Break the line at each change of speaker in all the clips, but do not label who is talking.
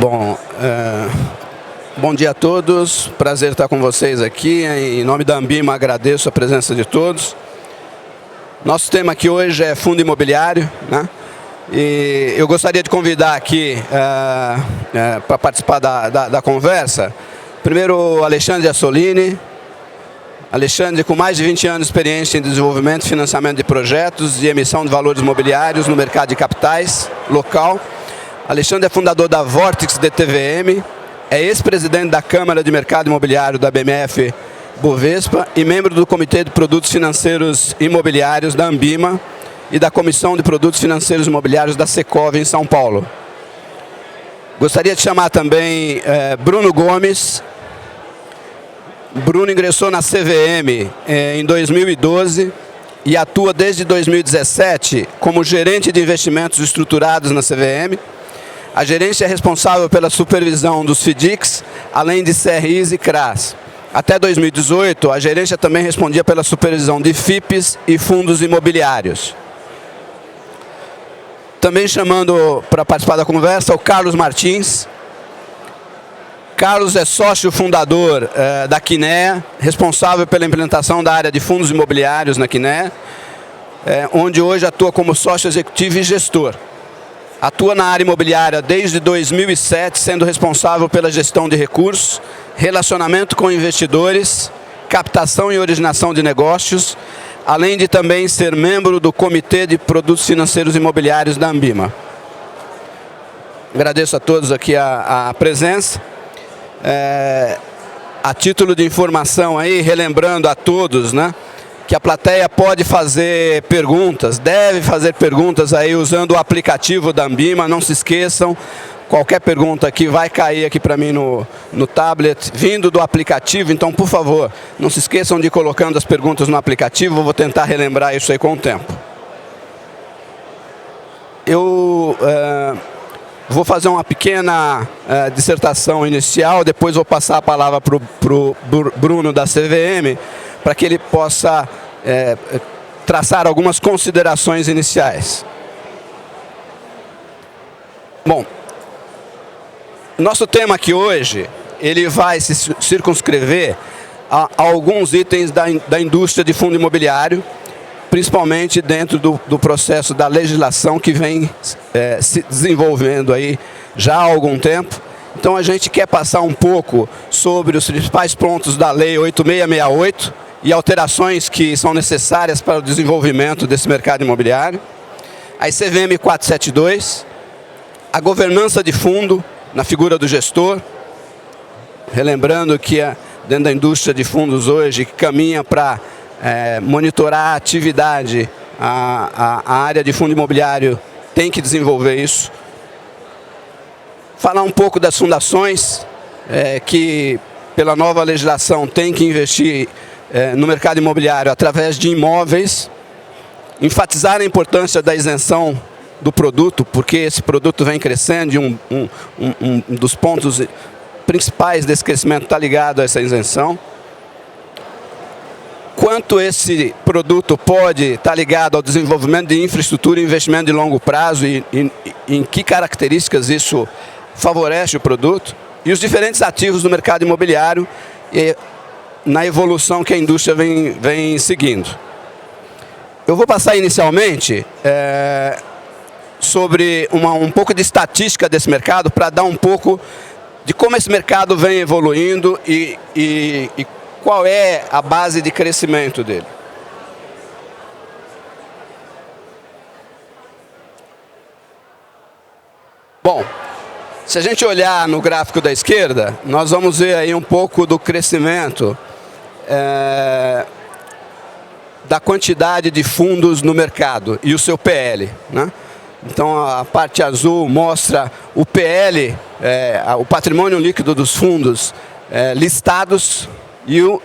Bom, bom dia a todos, prazer estar com vocês aqui. Em nome da Ambima, agradeço a presença de todos. Nosso tema aqui hoje é fundo imobiliário, né? E eu gostaria de convidar aqui para participar da conversa, primeiro o Alexandre Assolini. Alexandre, com mais de 20 anos de experiência em desenvolvimento e financiamento de projetos e emissão de valores imobiliários no mercado de capitais local. Alexandre é fundador da Vortex DTVM, é ex-presidente da Câmara de Mercado Imobiliário da BMF Bovespa e membro do Comitê de Produtos Financeiros Imobiliários da Ambima e da Comissão de Produtos Financeiros Imobiliários da Secov em São Paulo. Gostaria de chamar também Bruno Gomes. Bruno ingressou na CVM em 2012 e atua desde 2017 como gerente de investimentos estruturados na CVM. A gerência é responsável pela supervisão dos FDICs, além de CRIs e CRAs. Até 2018, a gerência também respondia pela supervisão de FIPs e fundos imobiliários. Também chamando para participar da conversa o Carlos Martins. Carlos é sócio fundador da Kinea, responsável pela implementação da área de fundos imobiliários na Kinea, onde hoje atua como sócio executivo e gestor. Atua na área imobiliária desde 2007, sendo responsável pela gestão de recursos, relacionamento com investidores, captação e originação de negócios, além de também ser membro do Comitê de Produtos Financeiros Imobiliários da Ambima. Agradeço a todos aqui a presença. A título de informação aí, relembrando a todos, né, que a plateia pode fazer perguntas, deve fazer perguntas aí usando o aplicativo da Ambima, não se esqueçam, qualquer pergunta aqui vai cair aqui para mim no tablet, vindo do aplicativo, então por favor, não se esqueçam de ir colocando as perguntas no aplicativo, eu vou tentar relembrar isso aí com o tempo. Eu vou fazer uma pequena dissertação inicial, depois vou passar a palavra para o Bruno da CVM, para que ele possa traçar algumas considerações iniciais. Bom, nosso tema aqui hoje, ele vai se circunscrever a alguns itens da indústria de fundo imobiliário, principalmente dentro do processo da legislação que vem se desenvolvendo aí já há algum tempo. Então a gente quer passar um pouco sobre os principais pontos da Lei 8668 e alterações que são necessárias para o desenvolvimento desse mercado imobiliário, a CVM 472, a governança de fundo na figura do gestor, relembrando que dentro da indústria de fundos hoje que caminha para monitorar a atividade, a área de fundo imobiliário tem que desenvolver isso. Falar um pouco das fundações que pela nova legislação tem que investir no mercado imobiliário através de imóveis, enfatizar a importância da isenção do produto, porque esse produto vem crescendo e um dos pontos principais desse crescimento está ligado a essa isenção. Quanto esse produto pode estar ligado ao desenvolvimento de infraestrutura e investimento de longo prazo e em que características isso favorece o produto, e os diferentes ativos do mercado imobiliário na evolução que a indústria vem seguindo. Eu vou passar inicialmente sobre um pouco de estatística desse mercado, para dar um pouco de como esse mercado vem evoluindo e qual é a base de crescimento dele. Bom, se a gente olhar no gráfico da esquerda, nós vamos ver aí um pouco do crescimento da quantidade de fundos no mercado e o seu PL, né? Então a parte azul mostra o PL, o patrimônio líquido dos fundos listados, e o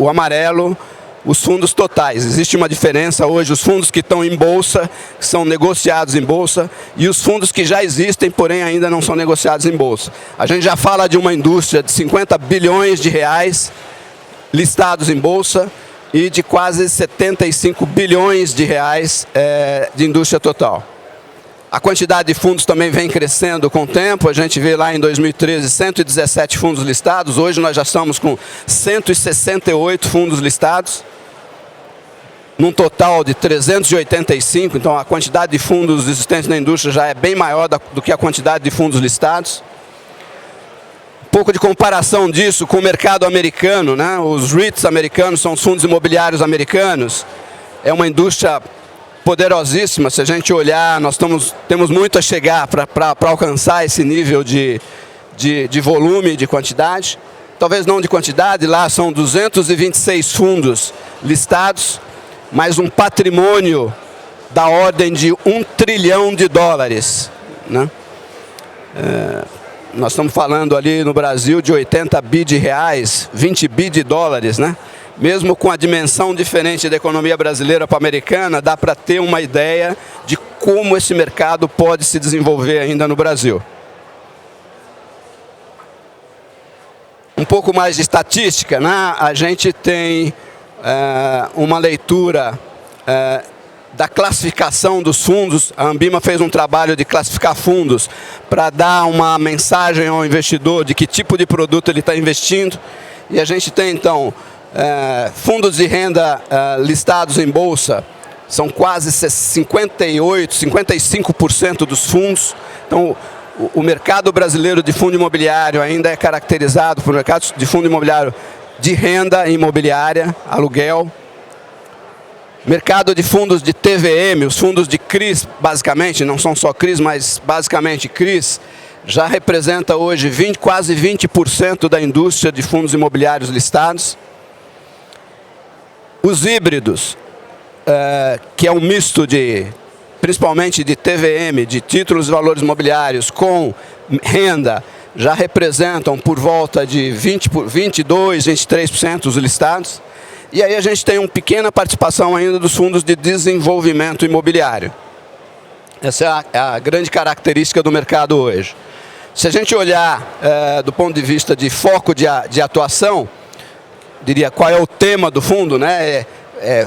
amarelo, os fundos totais. Existe uma diferença hoje, os fundos que estão em bolsa, que são negociados em bolsa, e os fundos que já existem, porém ainda não são negociados em bolsa. A gente já fala de uma indústria de 50 bilhões de reais listados em bolsa e de quase 75 bilhões de reais de indústria total. A quantidade de fundos também vem crescendo com o tempo. A gente vê lá em 2013 117 fundos listados. Hoje nós já estamos com 168 fundos listados, num total de 385. Então a quantidade de fundos existentes na indústria já é bem maior do que a quantidade de fundos listados. Um pouco de comparação disso com o mercado americano, né? Os REITs americanos são os fundos imobiliários americanos. É uma indústria poderosíssima. Se a gente olhar, nós temos muito a chegar para alcançar esse nível de volume, de quantidade. Talvez não de quantidade, lá são 226 fundos listados, mais um patrimônio da ordem de $1 trilhão, né? Nós estamos falando ali no Brasil de 80 bi de reais, 20 bi de dólares, né? Mesmo com a dimensão diferente da economia brasileira para a americana, dá para ter uma ideia de como esse mercado pode se desenvolver ainda no Brasil. Um pouco mais de estatística, né? A gente tem uma leitura da classificação dos fundos. A Ambima fez um trabalho de classificar fundos para dar uma mensagem ao investidor de que tipo de produto ele está investindo. E a gente tem, então, fundos de renda listados em bolsa, são quase 55% dos fundos. Então, o mercado brasileiro de fundo imobiliário ainda é caracterizado por mercado de fundo imobiliário de renda imobiliária, aluguel. Mercado de fundos de TVM, os fundos de CRIs, basicamente, não são só CRIs, mas basicamente CRIs, já representa hoje quase 20% da indústria de fundos imobiliários listados. Os híbridos, que é um misto principalmente de TVM, de títulos de valores imobiliários com renda, já representam por volta de 22%, 23% os listados. E aí a gente tem uma pequena participação ainda dos fundos de desenvolvimento imobiliário. Essa é a grande característica do mercado hoje. Se a gente olhar do ponto de vista de foco de atuação, diria qual é o tema do fundo, né?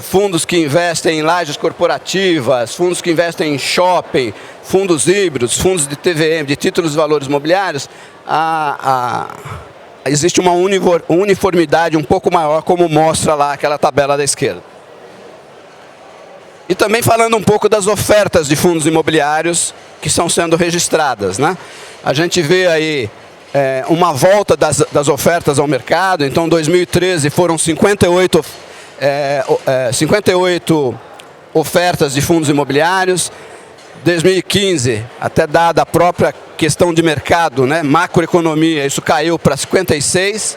Fundos que investem em lajes corporativas, fundos que investem em shopping, fundos híbridos, fundos de TVM, de títulos de valores imobiliários, existe uma uniformidade um pouco maior, como mostra lá aquela tabela da esquerda. E também falando um pouco das ofertas de fundos imobiliários que estão sendo registradas, né? A gente vê aí uma volta das ofertas ao mercado. Então, em 2013 foram 58 ofertas de fundos imobiliários. 2015, até dada a própria questão de mercado, né, macroeconomia, isso caiu para 56.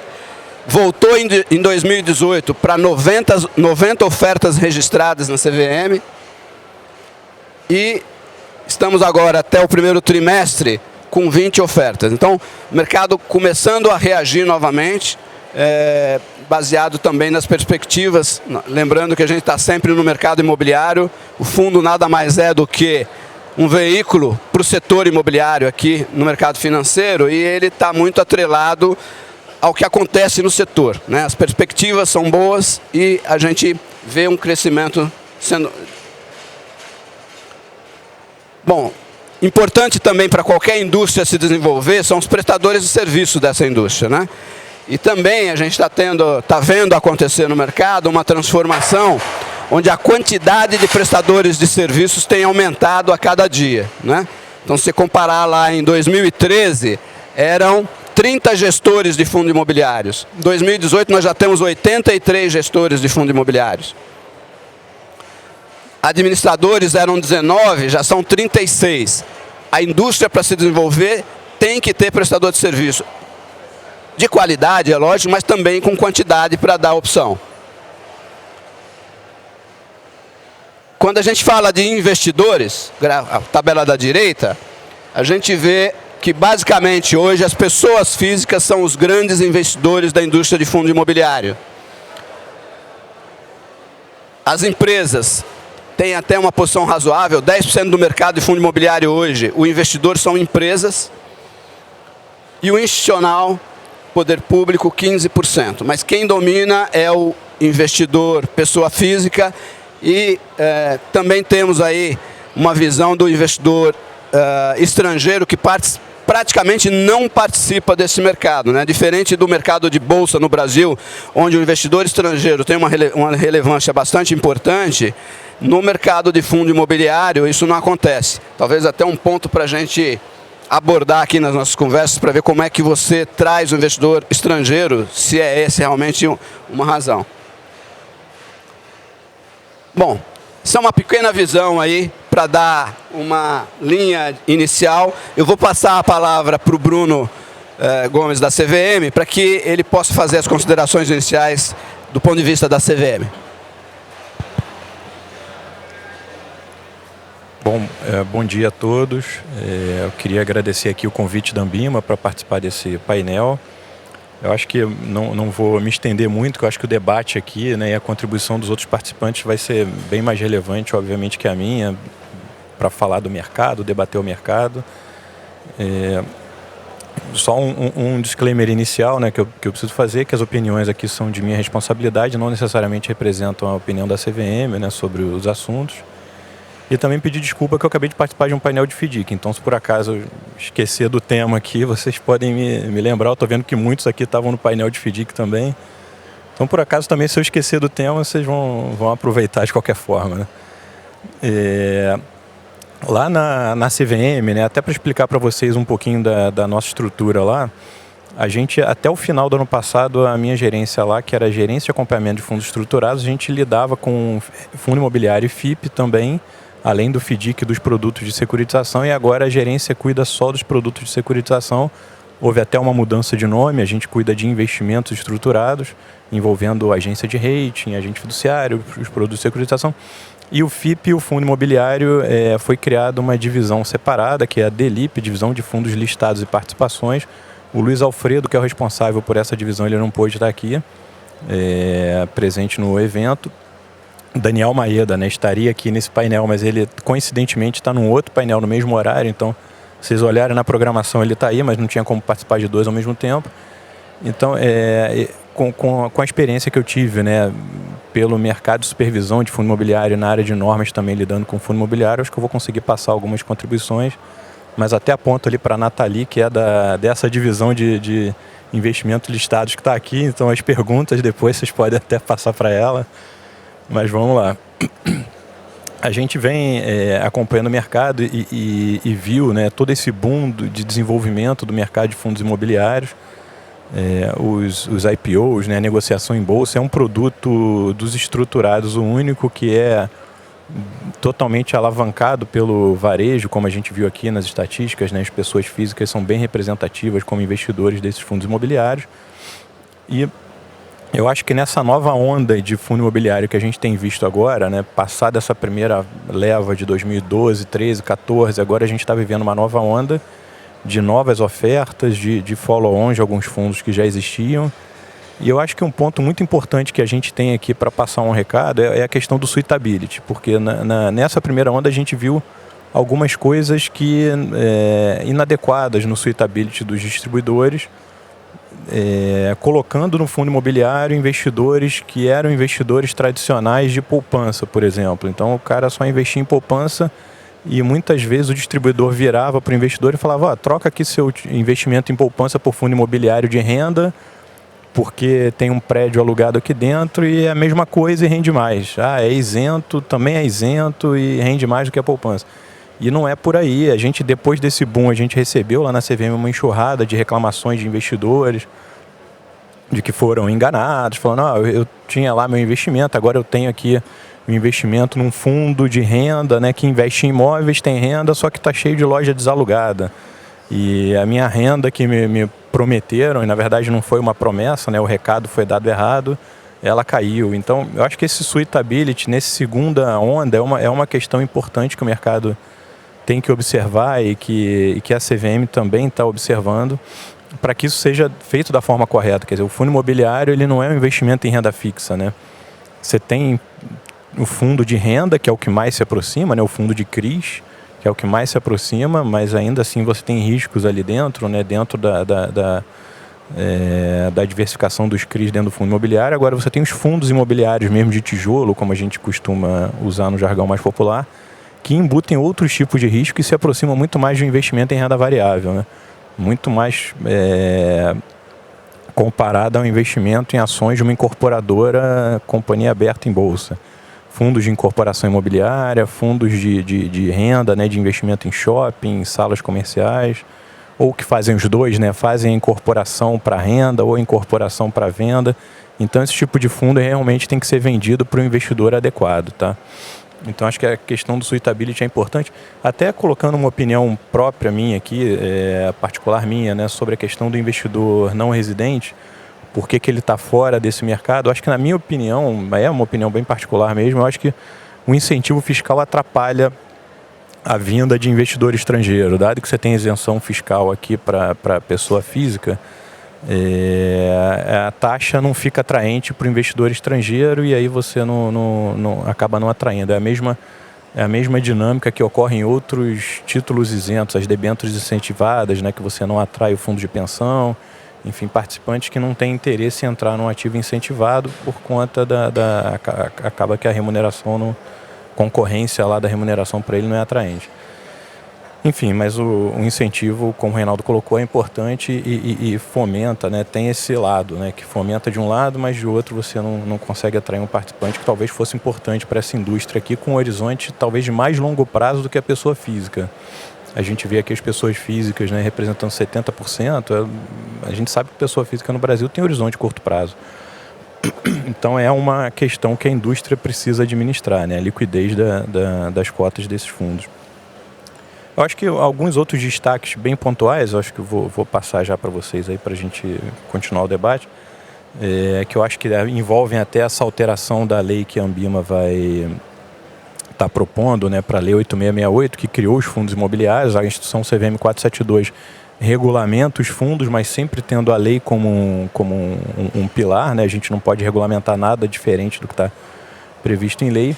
Voltou em 2018 para 90 ofertas registradas na CVM. E estamos agora, até o primeiro trimestre, com 20 ofertas. Então, o mercado começando a reagir novamente, baseado também nas perspectivas. Lembrando que a gente está sempre no mercado imobiliário. O fundo nada mais é do que um veículo para o setor imobiliário aqui no mercado financeiro, e ele está muito atrelado ao que acontece no setor, né? As perspectivas são boas e a gente vê um crescimento sendo... Bom, importante também para qualquer indústria se desenvolver são os prestadores de serviço dessa indústria, né? E também a gente está vendo acontecer no mercado uma transformação onde a quantidade de prestadores de serviços tem aumentado a cada dia, né? Então, se comparar lá em 2013, eram 30 gestores de fundos imobiliários. Em 2018, nós já temos 83 gestores de fundos imobiliários. Administradores eram 19, já são 36. A indústria, para se desenvolver, tem que ter prestador de serviço. De qualidade, é lógico, mas também com quantidade para dar opção. Quando a gente fala de investidores, a tabela da direita, a gente vê que basicamente hoje as pessoas físicas são os grandes investidores da indústria de fundo imobiliário. As empresas têm até uma posição razoável, 10% do mercado de fundo imobiliário hoje, o investidor são empresas, e o institucional, poder público, 15%. Mas quem domina é o investidor, pessoa física, e também temos aí uma visão do investidor estrangeiro que praticamente não participa desse mercado, né? Diferente do mercado de bolsa no Brasil, onde o investidor estrangeiro tem uma relevância bastante importante, no mercado de fundo imobiliário isso não acontece. Talvez até um ponto para a gente abordar aqui nas nossas conversas, para ver como é que você traz o investidor estrangeiro, se é esse realmente uma razão. Bom, essa é uma pequena visão aí para dar uma linha inicial. Eu vou passar a palavra para o Bruno Gomes da CVM, para que ele possa fazer as considerações iniciais do ponto de vista da CVM.
Bom dia a todos. Eu queria agradecer aqui o convite da Ambima para participar desse painel. Eu acho que não vou me estender muito, porque eu acho que o debate aqui, né, e a contribuição dos outros participantes vai ser bem mais relevante, obviamente, que a minha, para falar do mercado, debater o mercado. Só um disclaimer inicial, né, que eu preciso fazer, que as opiniões aqui são de minha responsabilidade, não necessariamente representam a opinião da CVM, né, sobre os assuntos. E também pedir desculpa que eu acabei de participar de um painel de FDIC, então se por acaso eu esquecer do tema aqui, vocês podem me lembrar. Eu estou vendo que muitos aqui estavam no painel de FDIC também. Então por acaso também, se eu esquecer do tema, vocês vão aproveitar de qualquer forma, né? Lá na CVM, né, até para explicar para vocês um pouquinho da nossa estrutura lá, a gente, até o final do ano passado, a minha gerência lá, que era a gerência de acompanhamento de fundos estruturados, a gente lidava com fundo imobiliário e FIP também, além do FDIC e dos produtos de securitização, e agora a gerência cuida só dos produtos de securitização. Houve até uma mudança de nome, a gente cuida de investimentos estruturados, envolvendo agência de rating, agente fiduciário, os produtos de securitização. E o FIP, o fundo imobiliário, foi criada uma divisão separada, que é a DELIP, Divisão de Fundos Listados e Participações. O Luiz Alfredo, que é o responsável por essa divisão, ele não pôde estar aqui, presente no evento. Daniel Maeda, né, estaria aqui nesse painel, mas ele coincidentemente está num outro painel no mesmo horário, então se vocês olharem na programação ele está aí, mas não tinha como participar de dois ao mesmo tempo. Então, com a experiência que eu tive, né, pelo mercado de supervisão de fundo imobiliário, na área de normas também lidando com fundo imobiliário, acho que eu vou conseguir passar algumas contribuições, mas até aponto ali para a Nathalie, que é dessa divisão de investimento listados que está aqui, então as perguntas depois vocês podem até passar para ela. Mas vamos lá. A gente vem acompanhando o mercado e viu, né, todo esse boom de desenvolvimento do mercado de fundos imobiliários. Os IPOs, né, a negociação em bolsa, é um produto dos estruturados, o único que é totalmente alavancado pelo varejo, como a gente viu aqui nas estatísticas, né, as pessoas físicas são bem representativas como investidores desses fundos imobiliários. E eu acho que nessa nova onda de fundo imobiliário que a gente tem visto agora, né, passada essa primeira leva de 2012, 13, 14, agora a gente está vivendo uma nova onda de novas ofertas, de follow-on de alguns fundos que já existiam. E eu acho que um ponto muito importante que a gente tem aqui para passar um recado é a questão do suitability, porque nessa primeira onda a gente viu algumas coisas que inadequadas no suitability dos distribuidores, colocando no fundo imobiliário investidores que eram investidores tradicionais de poupança, por exemplo. Então o cara só investia em poupança e muitas vezes o distribuidor virava para o investidor e falava: troca aqui seu investimento em poupança por fundo imobiliário de renda, porque tem um prédio alugado aqui dentro e é a mesma coisa e rende mais. É isento, também é isento e rende mais do que a poupança. E não é por aí. A gente, depois desse boom, a gente recebeu lá na CVM uma enxurrada de reclamações de investidores de que foram enganados, falando: eu tinha lá meu investimento, agora eu tenho aqui o investimento num fundo de renda, né, que investe em imóveis, tem renda, só que está cheio de loja desalugada. E a minha renda que me prometeram, e na verdade não foi uma promessa, né, o recado foi dado errado, ela caiu. Então, eu acho que esse suitability, nessa segunda onda, é uma questão importante que o mercado tem que observar e que a CVM também está observando, para que isso seja feito da forma correta. Quer dizer, o fundo imobiliário, ele não é um investimento em renda fixa, né? Você tem o fundo de renda, que é o que mais se aproxima, né? O fundo de CRIs, que é o que mais se aproxima, mas ainda assim você tem riscos ali dentro, né? Dentro da diversificação dos CRIs dentro do fundo imobiliário. Agora você tem os fundos imobiliários mesmo de tijolo, como a gente costuma usar no jargão mais popular, que embutem outros tipos de risco e se aproximam muito mais de um investimento em renda variável, né? Muito mais comparado ao investimento em ações de uma incorporadora, companhia aberta em bolsa. Fundos de incorporação imobiliária, fundos de renda, né, de investimento em shopping, salas comerciais, ou que fazem os dois, né, fazem a incorporação para renda ou a incorporação para venda. Então esse tipo de fundo realmente tem que ser vendido para o investidor adequado, tá? Então acho que a questão do suitability é importante, até colocando uma opinião própria minha aqui, particular minha, né, sobre a questão do investidor não residente, por que ele está fora desse mercado. Acho que, na minha opinião, é uma opinião bem particular mesmo, eu acho que o incentivo fiscal atrapalha a vinda de investidor estrangeiro. Dado que você tem isenção fiscal aqui para pessoa física, a taxa não fica atraente para o investidor estrangeiro e aí você acaba não atraindo. É a mesma dinâmica que ocorre em outros títulos isentos, as debêntures incentivadas, né, que você não atrai o fundo de pensão, enfim, participantes que não têm interesse em entrar num ativo incentivado por conta acaba que a remuneração, concorrência lá da remuneração para ele não é atraente. Enfim, mas o incentivo, como o Reinaldo colocou, é importante e fomenta, né? Tem esse lado, né? Que fomenta de um lado, mas de outro você não consegue atrair um participante que talvez fosse importante para essa indústria aqui, com um horizonte talvez de mais longo prazo do que a pessoa física. A gente vê aqui as pessoas físicas, né, representando 70%. A gente sabe que pessoa física no Brasil tem horizonte de curto prazo. Então é uma questão que a indústria precisa administrar, né? A liquidez das cotas desses fundos. Eu acho que alguns outros destaques bem pontuais, eu acho que eu vou passar já para vocês aí para a gente continuar o debate, que eu acho que envolvem até essa alteração da lei que a Anbima vai estar propondo, né, para a Lei 8668, que criou os fundos imobiliários. A instituição CVM 472 regulamenta os fundos, mas sempre tendo a lei como um pilar, né? A gente não pode regulamentar nada diferente do que está previsto em lei.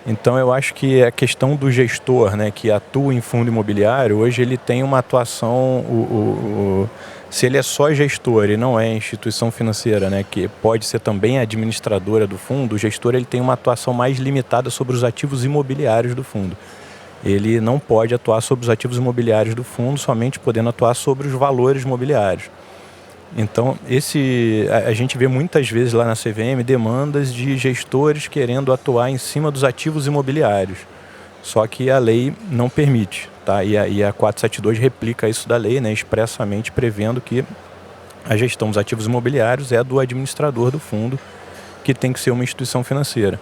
Então eu acho que a questão do gestor, né, que atua em fundo imobiliário, hoje ele tem uma atuação, se ele é só gestor e não é instituição financeira, né, que pode ser também administradora do fundo, o gestor ele tem uma atuação mais limitada sobre os ativos imobiliários do fundo. Ele não pode atuar sobre os ativos imobiliários do fundo, somente podendo atuar sobre os valores imobiliários. Então, a gente vê muitas vezes lá na CVM demandas de gestores querendo atuar em cima dos ativos imobiliários. Só que a lei não permite, tá? E a 472 replica isso da lei, né, expressamente prevendo que a gestão dos ativos imobiliários é do administrador do fundo, que tem que ser uma instituição financeira.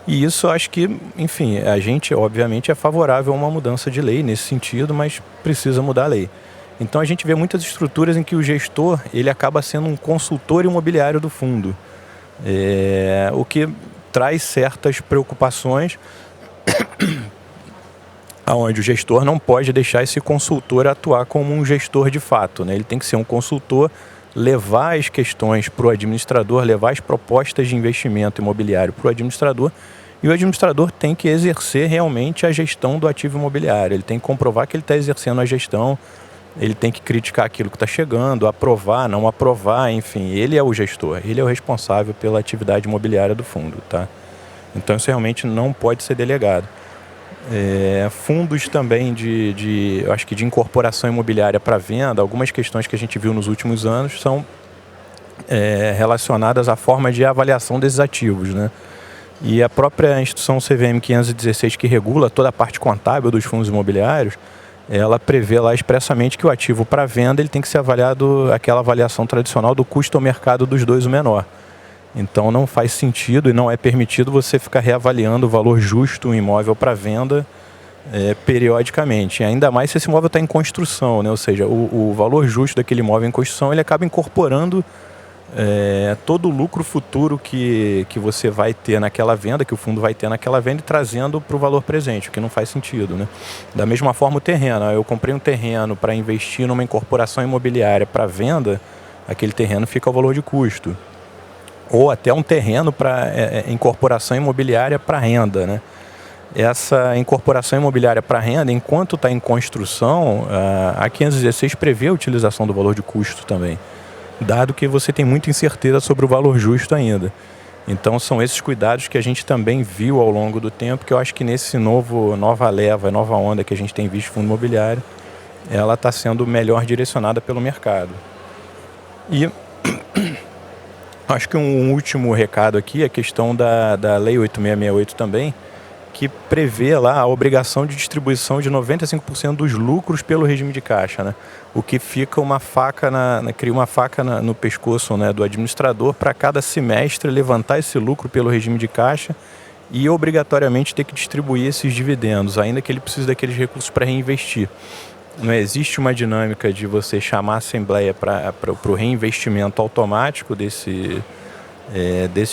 E isso acho que, enfim, a gente obviamente é favorável a uma mudança de lei nesse sentido, mas precisa mudar a lei. Então a gente vê muitas estruturas em que o gestor ele acaba sendo um consultor imobiliário do fundo, o que traz certas preocupações, onde o gestor não pode deixar esse consultor atuar como um gestor de fato, né? Ele tem que ser um consultor, levar as questões para o administrador, levar as propostas de investimento imobiliário para o administrador, e o administrador tem que exercer realmente a gestão do ativo imobiliário. Ele tem que comprovar que ele está exercendo a gestão. Ele tem que criticar aquilo que está chegando, aprovar, não aprovar, enfim, ele é o gestor, ele é o responsável pela atividade imobiliária do fundo, tá? Então isso realmente não pode ser delegado. Fundos também eu acho que de incorporação imobiliária para venda, algumas questões que a gente viu nos últimos anos são relacionadas à forma de avaliação desses ativos, né? E a própria instituição CVM 516, que regula toda a parte contábil dos fundos imobiliários, ela prevê lá expressamente que o ativo para venda ele tem que ser avaliado, aquela avaliação tradicional do custo ao mercado dos dois o menor. Então não faz sentido e não é permitido você ficar reavaliando o valor justo do imóvel para venda periodicamente. E ainda mais se esse imóvel está em construção, né? Ou seja, o valor justo daquele imóvel em construção ele acaba incorporando todo o lucro futuro que você vai ter naquela venda, que o fundo vai ter naquela venda, e trazendo para o valor presente, o que não faz sentido, né? Da mesma forma o terreno, eu comprei um terreno para investir numa incorporação imobiliária para venda, aquele terreno fica ao valor de custo. Ou até um terreno para incorporação imobiliária para renda, né? Essa incorporação imobiliária para renda, enquanto está em construção, a 516 prevê a utilização do valor de custo também, dado que você tem muita incerteza sobre o valor justo ainda. Então são esses cuidados que a gente também viu ao longo do tempo, que eu acho que nesse nova leva, nova onda que a gente tem visto fundo imobiliário, ela está sendo melhor direcionada pelo mercado. E acho que um último recado aqui é a questão da Lei 8668 também, que prevê lá a obrigação de distribuição de 95% dos lucros pelo regime de caixa, né? O que fica uma faca cria uma faca no pescoço, né, do administrador para cada semestre levantar esse lucro pelo regime de caixa e obrigatoriamente ter que distribuir esses dividendos, ainda que ele precise daqueles recursos para reinvestir. Não existe uma dinâmica de você chamar a Assembleia para o reinvestimento automático desses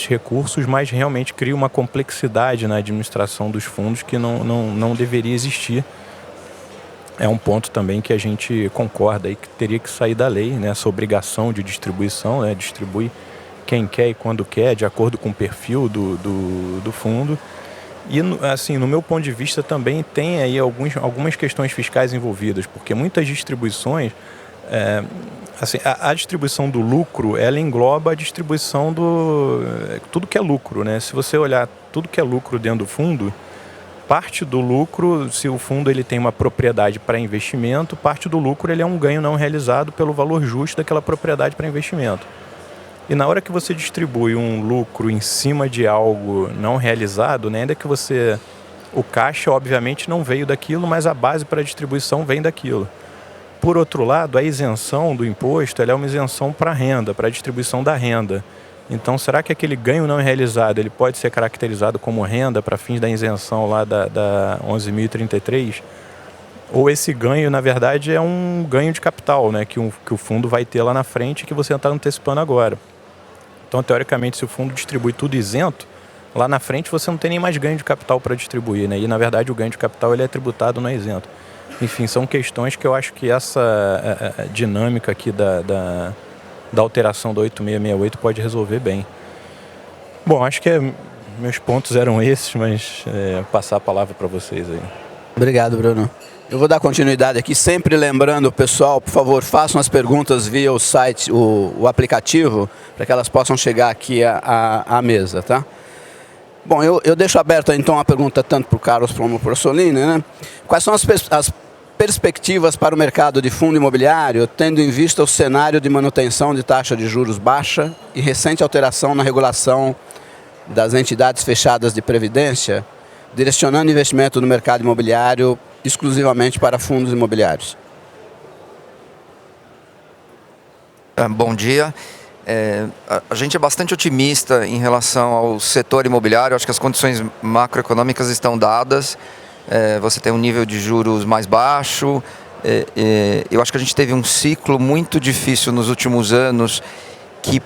recursos, mas realmente cria uma complexidade na administração dos fundos que não deveria existir. É um ponto também que a gente concorda aí que teria que sair da lei, né? Essa obrigação de distribuição, né? Distribui quem quer e quando quer, de acordo com o perfil do fundo. E, assim, no meu ponto de vista também tem aí algumas questões fiscais envolvidas, porque muitas distribuições, a distribuição do lucro, ela engloba a distribuição tudo que é lucro, né? Se você olhar tudo que é lucro dentro do fundo, parte do lucro, se o fundo ele tem uma propriedade para investimento, parte do lucro ele é um ganho não realizado pelo valor justo daquela propriedade para investimento. E na hora que você distribui um lucro em cima de algo não realizado, né, ainda que o caixa obviamente não veio daquilo, mas a base para a distribuição vem daquilo. Por outro lado, a isenção do imposto ela é uma isenção para a renda, para a distribuição da renda. Então, será que aquele ganho não realizado ele pode ser caracterizado como renda para fins da isenção lá da 11.033? Ou esse ganho, na verdade, é um ganho de capital, né, que o fundo vai ter lá na frente e que você está antecipando agora? Então, teoricamente, se o fundo distribui tudo isento, lá na frente você não tem nem mais ganho de capital para distribuir, né? E, na verdade, o ganho de capital ele é tributado, não é isento. Enfim, são questões que eu acho que essa dinâmica aqui da alteração da 8668 pode resolver bem. Bom, acho que meus pontos eram esses, mas passar a palavra para vocês aí.
Obrigado, Bruno. Eu vou dar continuidade aqui, sempre lembrando o pessoal, por favor, façam as perguntas via o site, o aplicativo, para que elas possam chegar aqui à mesa, tá? Bom, eu deixo aberta então a pergunta tanto para o Carlos como para o Solini, né? Quais são as perspectivas para o mercado de fundo imobiliário, tendo em vista o cenário de manutenção de taxa de juros baixa e recente alteração na regulação das entidades fechadas de previdência, direcionando investimento no mercado imobiliário exclusivamente para fundos imobiliários?
Bom dia. A gente é bastante otimista em relação ao setor imobiliário. Acho que as condições macroeconômicas estão dadas. Você tem um nível de juros mais baixo. Eu acho que a gente teve um ciclo muito difícil nos últimos anos, que,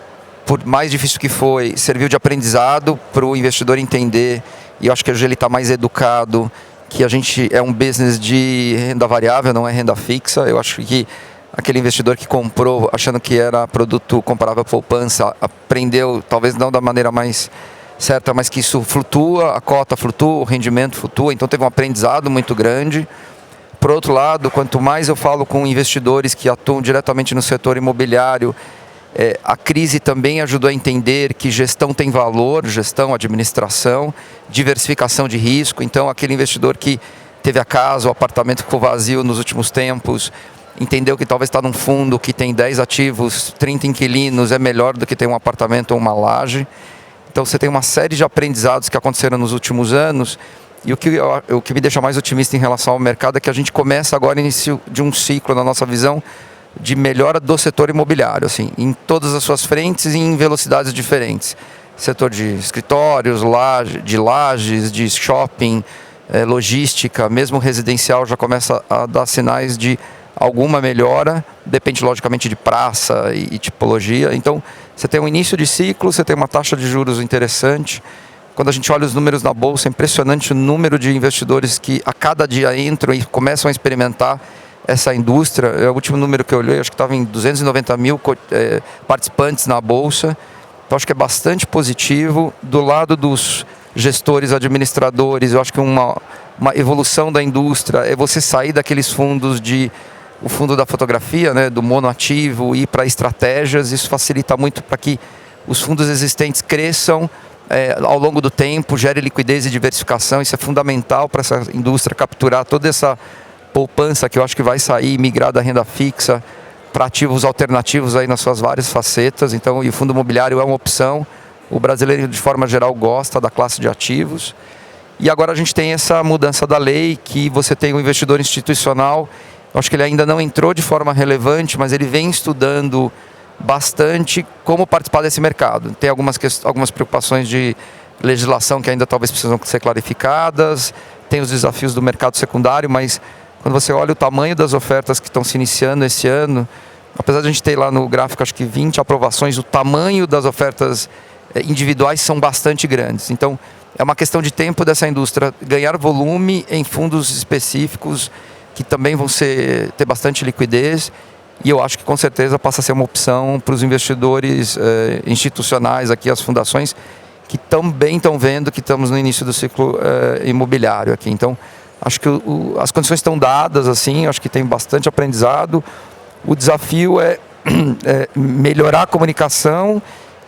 por mais difícil que foi, serviu de aprendizado para o investidor entender. E eu acho que hoje ele está mais educado, que a gente é um business de renda variável, não é renda fixa. Eu acho que aquele investidor que comprou achando que era produto comparável à poupança, aprendeu, talvez não da maneira mais certa, mas que isso flutua, a cota flutua, o rendimento flutua, então teve um aprendizado muito grande. Por outro lado, quanto mais eu falo com investidores que atuam diretamente no setor imobiliário, a crise também ajudou a entender que gestão tem valor, gestão, administração, diversificação de risco. Então, aquele investidor que teve a casa, o apartamento ficou vazio nos últimos tempos, entendeu que talvez está num fundo que tem 10 ativos, 30 inquilinos, é melhor do que ter um apartamento ou uma laje. Então, você tem uma série de aprendizados que aconteceram nos últimos anos. E o que me deixa mais otimista em relação ao mercado é que a gente começa agora início de um ciclo, na nossa visão, de melhora do setor imobiliário, assim, em todas as suas frentes e em velocidades diferentes. Setor de escritórios, de lajes, de shopping, logística, mesmo residencial já começa a dar sinais de alguma melhora, depende logicamente de praça e tipologia. Então, você tem um início de ciclo, você tem uma taxa de juros interessante. Quando a gente olha os números na Bolsa, é impressionante o número de investidores que a cada dia entram e começam a experimentar essa indústria. O último número que eu olhei, acho que estava em 290 mil participantes na Bolsa. Então, acho que é bastante positivo. Do lado dos gestores, administradores, eu acho que uma evolução da indústria é você sair daqueles fundos o fundo da fotografia, né, do monoativo, e ir para estratégias. Isso facilita muito para que os fundos existentes cresçam ao longo do tempo, gere liquidez e diversificação. Isso é fundamental para essa indústria capturar toda essa poupança que eu acho que vai sair, migrar da renda fixa para ativos alternativos aí nas suas várias facetas. Então, e o fundo imobiliário é uma opção. O brasileiro, de forma geral, gosta da classe de ativos. E agora a gente tem essa mudança da lei, que você tem um investidor institucional. Eu acho que ele ainda não entrou de forma relevante, mas ele vem estudando bastante como participar desse mercado. Tem algumas preocupações de legislação que ainda talvez precisam ser clarificadas, tem os desafios do mercado secundário, mas quando você olha o tamanho das ofertas que estão se iniciando esse ano, apesar de a gente ter lá no gráfico acho que 20 aprovações, o tamanho das ofertas individuais são bastante grandes. Então, é uma questão de tempo dessa indústria ganhar volume em fundos específicos que também vão ter bastante liquidez. E eu acho que com certeza passa a ser uma opção para os investidores institucionais aqui, as fundações, que também estão vendo que estamos no início do ciclo imobiliário aqui. Então, acho que as condições estão dadas, assim, acho que tem bastante aprendizado. O desafio é melhorar a comunicação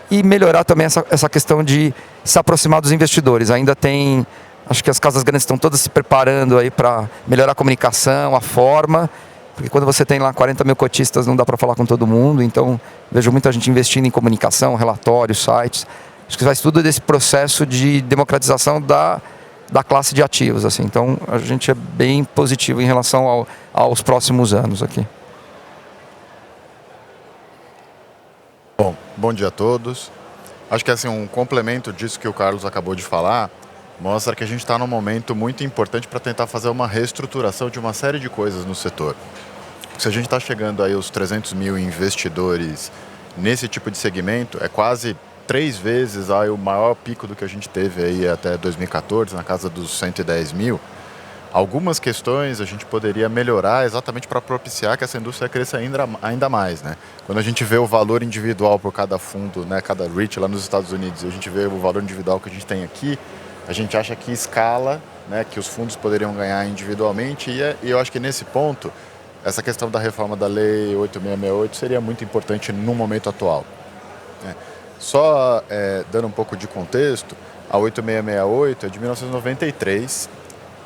e melhorar também essa questão de se aproximar dos investidores. Ainda tem, acho que as casas grandes estão todas se preparando aí para melhorar a comunicação, a forma, porque quando você tem lá 40 mil cotistas não dá para falar com todo mundo, então vejo muita gente investindo em comunicação, relatórios, sites. Acho que faz tudo desse processo de democratização da classe de ativos, assim. Então a gente é bem positivo em relação aos próximos anos aqui.
Bom dia a todos. Acho que assim, um complemento disso que o Carlos acabou de falar mostra que a gente está num momento muito importante para tentar fazer uma reestruturação de uma série de coisas no setor. Se a gente está chegando aí aos 300 mil investidores nesse tipo de segmento, é quase 3 vezes aí o maior pico do que a gente teve aí até 2014, na casa dos 110 mil. Algumas questões a gente poderia melhorar exatamente para propiciar que essa indústria cresça ainda mais, né? Quando a gente vê o valor individual por cada fundo, né, cada REIT lá nos Estados Unidos, a gente vê o valor individual que a gente tem aqui, a gente acha que escala, né, que os fundos poderiam ganhar individualmente e eu acho que nesse ponto, essa questão da reforma da Lei 8668 seria muito importante no momento atual, né? Só dando um pouco de contexto, a 8668 é de 1993,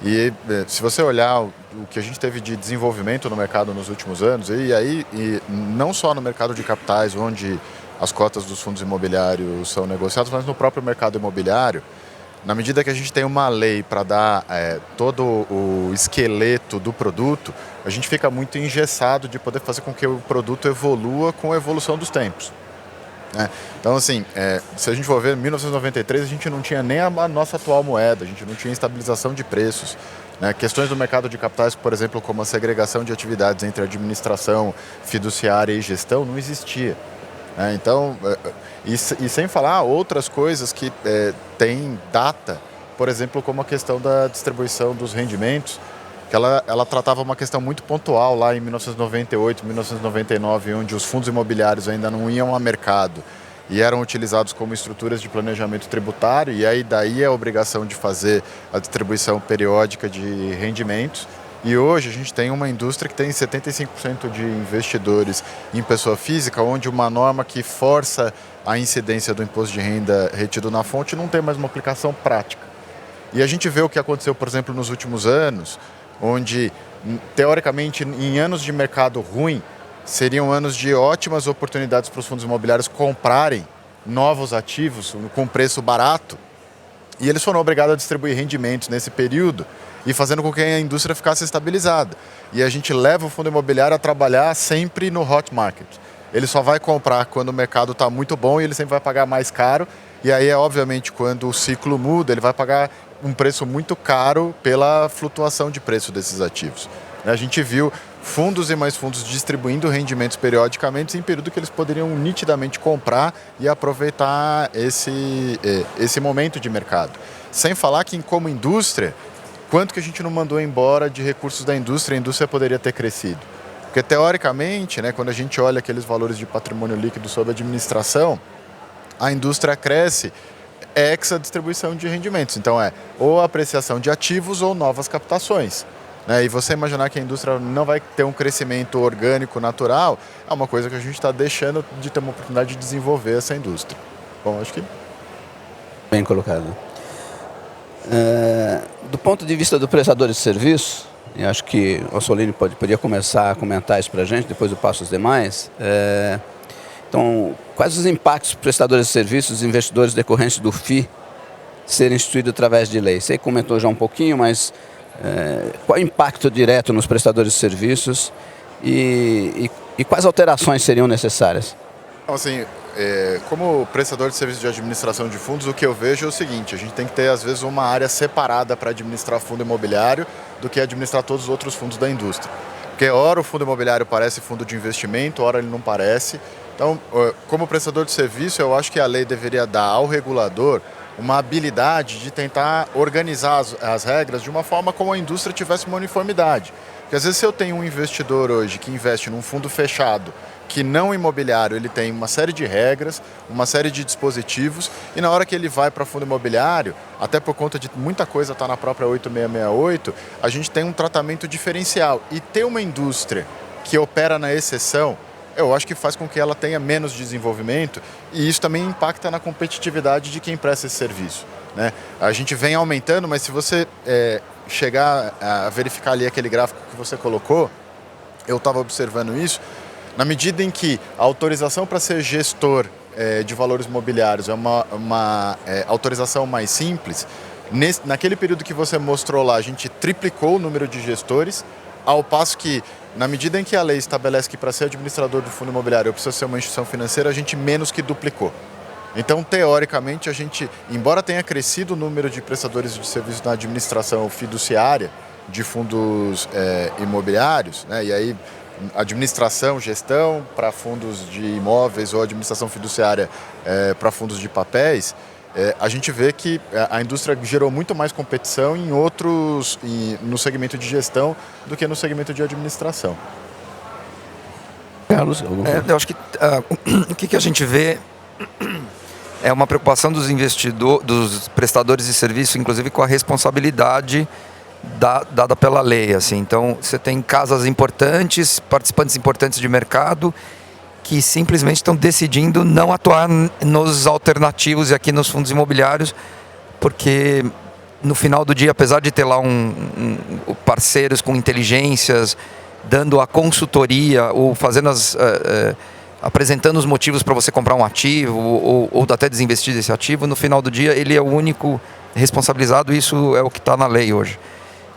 e se você olhar o que a gente teve de desenvolvimento no mercado nos últimos anos, e não só no mercado de capitais, onde as cotas dos fundos imobiliários são negociadas, mas no próprio mercado imobiliário, na medida que a gente tem uma lei para dar todo o esqueleto do produto, a gente fica muito engessado de poder fazer com que o produto evolua com a evolução dos tempos. Então, assim, se a gente for ver, em 1993 a gente não tinha nem a nossa atual moeda, a gente não tinha estabilização de preços, né? Questões do mercado de capitais, por exemplo, como a segregação de atividades entre administração fiduciária e gestão, não existia, né? Então, e sem falar outras coisas que têm data, por exemplo, como a questão da distribuição dos rendimentos, que ela tratava uma questão muito pontual lá em 1998, 1999, onde os fundos imobiliários ainda não iam a mercado e eram utilizados como estruturas de planejamento tributário, e aí daí a obrigação de fazer a distribuição periódica de rendimentos. E hoje a gente tem uma indústria que tem 75% de investidores em pessoa física, onde uma norma que força a incidência do imposto de renda retido na fonte não tem mais uma aplicação prática. E a gente vê o que aconteceu, por exemplo, nos últimos anos, onde, teoricamente, em anos de mercado ruim, seriam anos de ótimas oportunidades para os fundos imobiliários comprarem novos ativos com preço barato, e eles foram obrigados a distribuir rendimentos nesse período e fazendo com que a indústria ficasse estabilizada. E a gente leva o fundo imobiliário a trabalhar sempre no hot market. Ele só vai comprar quando o mercado está muito bom e ele sempre vai pagar mais caro, e aí, obviamente, quando o ciclo muda, ele vai pagar um preço muito caro pela flutuação de preço desses ativos. A gente viu fundos e mais fundos distribuindo rendimentos periodicamente em período que eles poderiam nitidamente comprar e aproveitar esse momento de mercado. Sem falar que, como indústria, quanto que a gente não mandou embora de recursos da indústria, a indústria poderia ter crescido. Porque, teoricamente, né, quando a gente olha aqueles valores de patrimônio líquido sob administração, a indústria cresce ex a distribuição de rendimentos. Então, ou apreciação de ativos ou novas captações, né? E você imaginar que a indústria não vai ter um crescimento orgânico natural, é uma coisa que a gente está deixando de ter uma oportunidade de desenvolver essa indústria. Bom, acho que...
Bem colocado. Do ponto de vista do prestador de serviço, e acho que o Ossolini poderia começar a comentar isso para a gente, depois eu passo os demais. Então, quais os impactos para os prestadores de serviços, os investidores decorrentes do FII serem instituídos através de lei? Você comentou já um pouquinho, mas qual é o impacto direto nos prestadores de serviços e quais alterações seriam necessárias?
Então, assim, como prestador de serviço de administração de fundos, o que eu vejo é o seguinte: a gente tem que ter, às vezes, uma área separada para administrar fundo imobiliário do que administrar todos os outros fundos da indústria. Porque, ora, o fundo imobiliário parece fundo de investimento, ora, ele não parece. Então, como prestador de serviço, eu acho que a lei deveria dar ao regulador uma habilidade de tentar organizar as regras de uma forma como a indústria tivesse uma uniformidade. Porque, às vezes, se eu tenho um investidor hoje que investe num fundo fechado, que não imobiliário, ele tem uma série de regras, uma série de dispositivos, e na hora que ele vai para fundo imobiliário, até por conta de muita coisa estar na própria 8668, a gente tem um tratamento diferencial. E ter uma indústria que opera na exceção, eu acho que faz com que ela tenha menos desenvolvimento, e isso também impacta na competitividade de quem presta esse serviço, né? A gente vem aumentando, mas se você chegar a verificar ali aquele gráfico que você colocou, eu estava observando isso. Na medida em que a autorização para ser gestor de valores imobiliários é uma autorização mais simples, naquele período que você mostrou lá, a gente triplicou o número de gestores, ao passo que, na medida em que a lei estabelece que para ser administrador do fundo imobiliário eu preciso ser uma instituição financeira, a gente menos que duplicou. Então, teoricamente, a gente, embora tenha crescido o número de prestadores de serviços na administração fiduciária de fundos imobiliários, né, e aí administração, gestão para fundos de imóveis ou administração fiduciária para fundos de papéis, a gente vê que a indústria gerou muito mais competição no segmento de gestão do que no segmento de administração.
Carlos,
eu acho que o que a gente vê é uma preocupação dos investidores, dos prestadores de serviço, inclusive com a responsabilidade dada pela lei, assim. Então, você tem casas importantes, participantes importantes de mercado que simplesmente estão decidindo não atuar nos alternativos e aqui nos fundos imobiliários, porque no final do dia, apesar de ter lá parceiros com inteligências dando a consultoria ou fazendo apresentando os motivos para você comprar um ativo ou até desinvestir desse ativo, no final do dia ele é o único responsabilizado, e isso é o que está na lei hoje.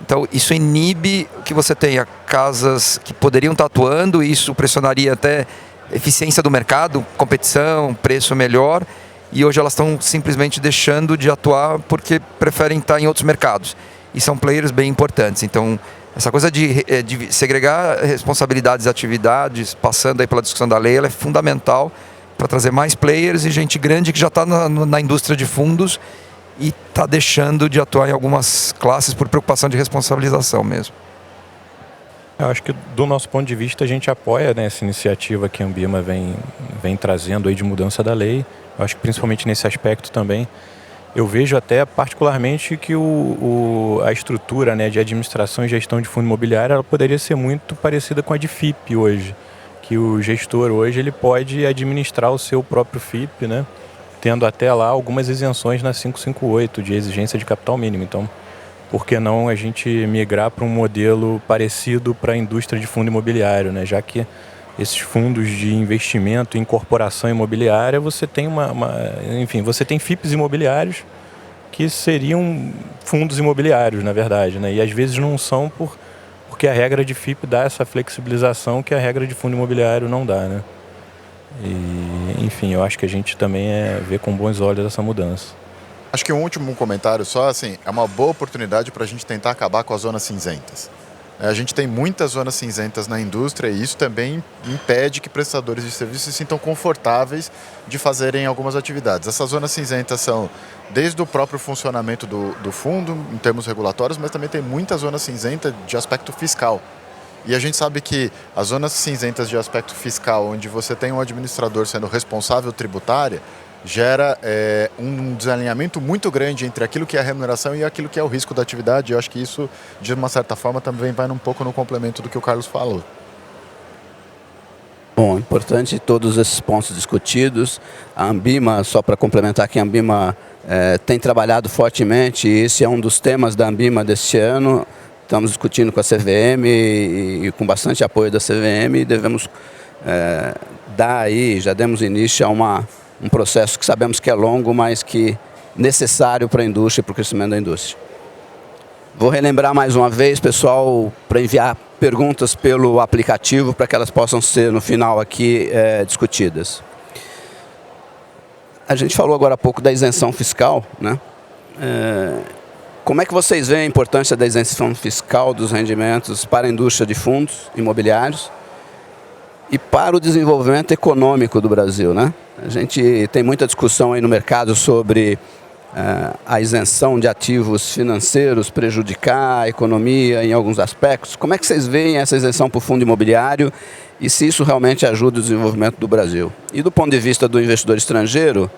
Então, isso inibe que você tenha casas que poderiam estar atuando, e isso pressionaria até eficiência do mercado, competição, preço melhor, e hoje elas estão simplesmente deixando de atuar porque preferem estar em outros mercados. E são players bem importantes. Então, essa coisa de segregar responsabilidades e atividades, passando aí pela discussão da lei, ela é fundamental para trazer mais players e gente grande que já está na indústria de fundos e está deixando de atuar em algumas classes por preocupação de responsabilização mesmo.
Eu acho que, do nosso ponto de vista, a gente apoia, né, essa iniciativa que a Ambima vem trazendo aí de mudança da lei. Eu acho que, principalmente nesse aspecto também, eu vejo até particularmente que a estrutura, né, de administração e gestão de fundo imobiliário, ela poderia ser muito parecida com a de FIP hoje. Que o gestor hoje ele pode administrar o seu próprio FIP, né, tendo até lá algumas isenções na 558 de exigência de capital mínimo. Então, por que não a gente migrar para um modelo parecido para a indústria de fundo imobiliário, né? Já que esses fundos de investimento em corporação imobiliária, você tem você tem FIPs imobiliários que seriam fundos imobiliários, na verdade, né? E às vezes não são porque a regra de FIP dá essa flexibilização que a regra de fundo imobiliário não dá, né? E, enfim, eu acho que a gente também vê com bons olhos essa mudança.
Acho que um último comentário só, assim, é uma boa oportunidade para a gente tentar acabar com as zonas cinzentas. A gente tem muitas zonas cinzentas na indústria e isso também impede que prestadores de serviços se sintam confortáveis de fazerem algumas atividades. Essas zonas cinzentas são desde o próprio funcionamento do fundo, em termos regulatórios, mas também tem muita zona cinzenta de aspecto fiscal. E a gente sabe que as zonas cinzentas de aspecto fiscal, onde você tem um administrador sendo responsável tributária, gera um desalinhamento muito grande entre aquilo que é a remuneração e aquilo que é o risco da atividade. Eu acho que isso, de uma certa forma, também vai um pouco no complemento do que o Carlos falou.
Bom, importante todos esses pontos discutidos. A Ambima, só para complementar aqui, a Ambima tem trabalhado fortemente, e esse é um dos temas da Ambima deste ano. Estamos discutindo com a CVM e com bastante apoio da CVM, e devemos dar aí, já demos início a um processo que sabemos que é longo, mas que necessário para a indústria e para o crescimento da indústria. Vou relembrar mais uma vez, pessoal, para enviar perguntas pelo aplicativo para que elas possam ser, no final aqui, discutidas. A gente falou agora há pouco da isenção fiscal, né? Como é que vocês veem a importância da isenção fiscal dos rendimentos para a indústria de fundos imobiliários e para o desenvolvimento econômico do Brasil, né? A gente tem muita discussão aí no mercado sobre a isenção de ativos financeiros prejudicar a economia em alguns aspectos. Como é que vocês veem essa isenção para o fundo imobiliário e se isso realmente ajuda o desenvolvimento do Brasil? E do ponto de vista do investidor estrangeiro,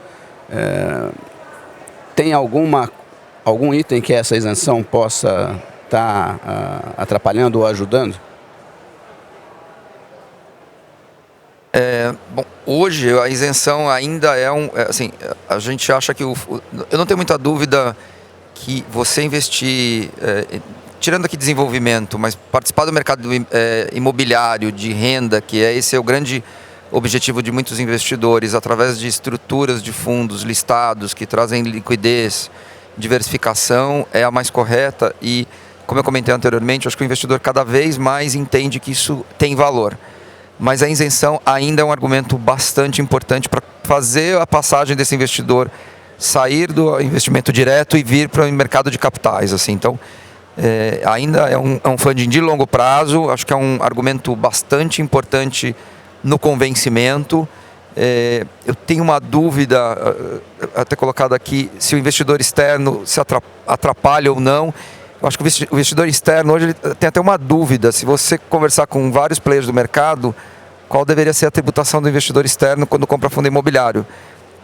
tem algum item que essa isenção possa estar atrapalhando ou ajudando?
Bom, hoje a isenção ainda é assim, a gente acha que eu não tenho muita dúvida que você investir, tirando aqui desenvolvimento, mas participar do mercado imobiliário de renda, que esse é o grande objetivo de muitos investidores, através de estruturas de fundos listados que trazem liquidez, diversificação, é a mais correta e, como eu comentei anteriormente, acho que o investidor cada vez mais entende que isso tem valor. Mas a isenção ainda é um argumento bastante importante para fazer a passagem desse investidor sair do investimento direto e vir para o mercado de capitais. Assim. Então, ainda é um funding de longo prazo, acho que é um argumento bastante importante no convencimento. Eu tenho uma dúvida, até colocada aqui, se o investidor externo se atrapalha ou não. Eu acho que o investidor externo hoje ele tem até uma dúvida, se você conversar com vários players do mercado, qual deveria ser a tributação do investidor externo quando compra fundo imobiliário.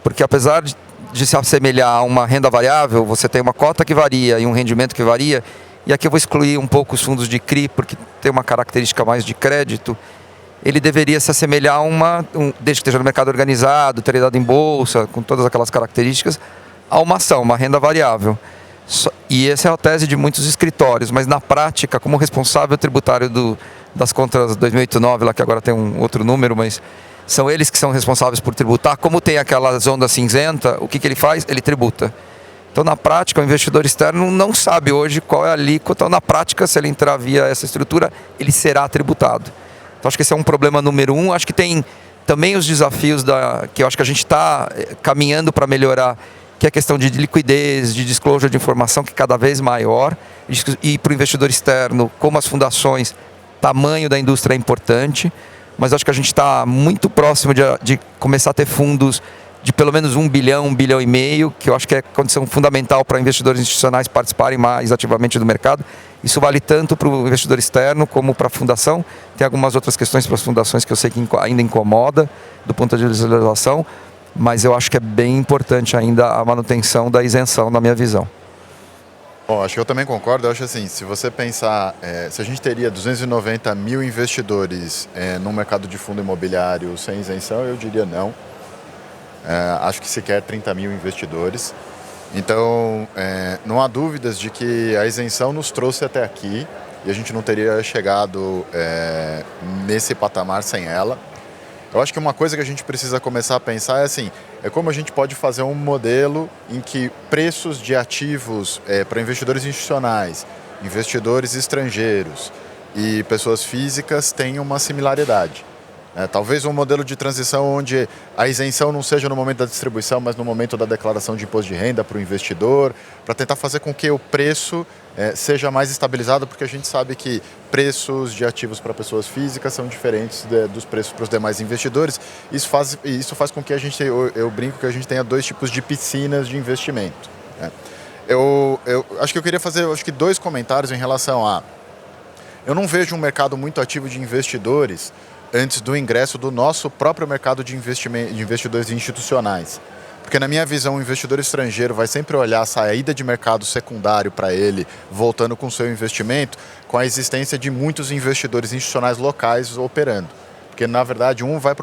Porque apesar de se assemelhar a uma renda variável, você tem uma cota que varia e um rendimento que varia, e aqui eu vou excluir um pouco os fundos de CRI, porque tem uma característica mais de crédito, ele deveria se assemelhar a desde que esteja no mercado organizado, ter dado em bolsa, com todas aquelas características, a uma ação, uma renda variável. E essa é a tese de muitos escritórios, mas na prática, como responsável tributário das contas 2008-2009, lá que agora tem um outro número, mas são eles que são responsáveis por tributar. Como tem aquela zona cinzenta, o que ele faz? Ele tributa. Então, na prática, o investidor externo não sabe hoje qual é a alíquota. Na prática, se ele entrar via essa estrutura, ele será tributado. Então, acho que esse é um problema número um. Acho que tem também os desafios que eu acho que a gente está caminhando para melhorar, que é a questão de liquidez, de disclosure de informação, que é cada vez maior. E para o investidor externo, como as fundações, tamanho da indústria é importante. Mas acho que a gente está muito próximo de começar a ter fundos de pelo menos 1 bilhão, 1,5 bilhão, que eu acho que é condição fundamental para investidores institucionais participarem mais ativamente do mercado. Isso vale tanto para o investidor externo como para a fundação. Tem algumas outras questões para as fundações que eu sei que ainda incomoda do ponto de vista de legislação, mas eu acho que é bem importante ainda a manutenção da isenção, na minha visão.
Bom, acho que eu também concordo. Eu acho assim, se você pensar, se a gente teria 290 mil investidores no mercado de fundo imobiliário sem isenção, eu diria não. Acho que sequer 30 mil investidores. Então, não há dúvidas de que a isenção nos trouxe até aqui e a gente não teria chegado nesse patamar sem ela. Eu acho que uma coisa que a gente precisa começar a pensar é como a gente pode fazer um modelo em que preços de ativos para investidores institucionais, investidores estrangeiros e pessoas físicas tenham uma similaridade. Talvez um modelo de transição onde a isenção não seja no momento da distribuição, mas no momento da declaração de imposto de renda para o investidor, para tentar fazer com que o preço seja mais estabilizado, porque a gente sabe que preços de ativos para pessoas físicas são diferentes dos preços para os demais investidores. Isso faz com que eu brinco que a gente tenha dois tipos de piscinas de investimento. Eu acho que eu queria fazer dois comentários em relação a... Eu não vejo um mercado muito ativo de investidores antes do ingresso do nosso próprio mercado de investidores institucionais. Porque, na minha visão, o investidor estrangeiro vai sempre olhar a saída de mercado secundário para ele, voltando com o seu investimento, com a existência de muitos investidores institucionais locais operando. Porque porque na verdade um vai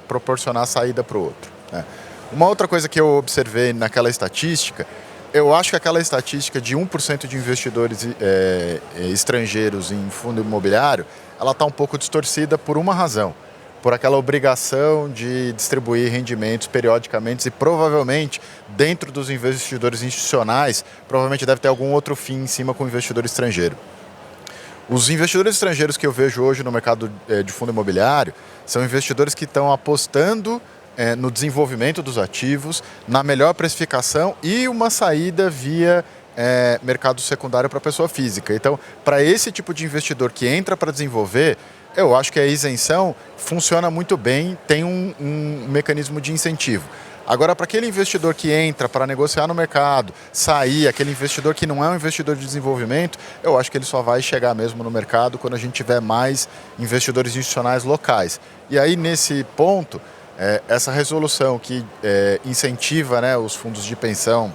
proporcionar saída para o outro, né? Uma outra coisa que eu observei naquela estatística, eu acho que aquela estatística de 1% de investidores estrangeiros em fundo imobiliário, ela está um pouco distorcida por uma razão, por aquela obrigação de distribuir rendimentos periodicamente e provavelmente dentro dos investidores institucionais, provavelmente deve ter algum outro fim em cima com o investidor estrangeiro. Os investidores estrangeiros que eu vejo hoje no mercado de fundo imobiliário são investidores que estão apostando no desenvolvimento dos ativos, na melhor precificação e uma saída via mercado secundário para a pessoa física. Então, para esse tipo de investidor que entra para desenvolver, eu acho que a isenção funciona muito bem, tem um mecanismo de incentivo. Agora, para aquele investidor que entra para negociar no mercado, sair, aquele investidor que não é um investidor de desenvolvimento, eu acho que ele só vai chegar mesmo no mercado quando a gente tiver mais investidores institucionais locais. E aí, nesse ponto, essa resolução que incentiva, né, os fundos de pensão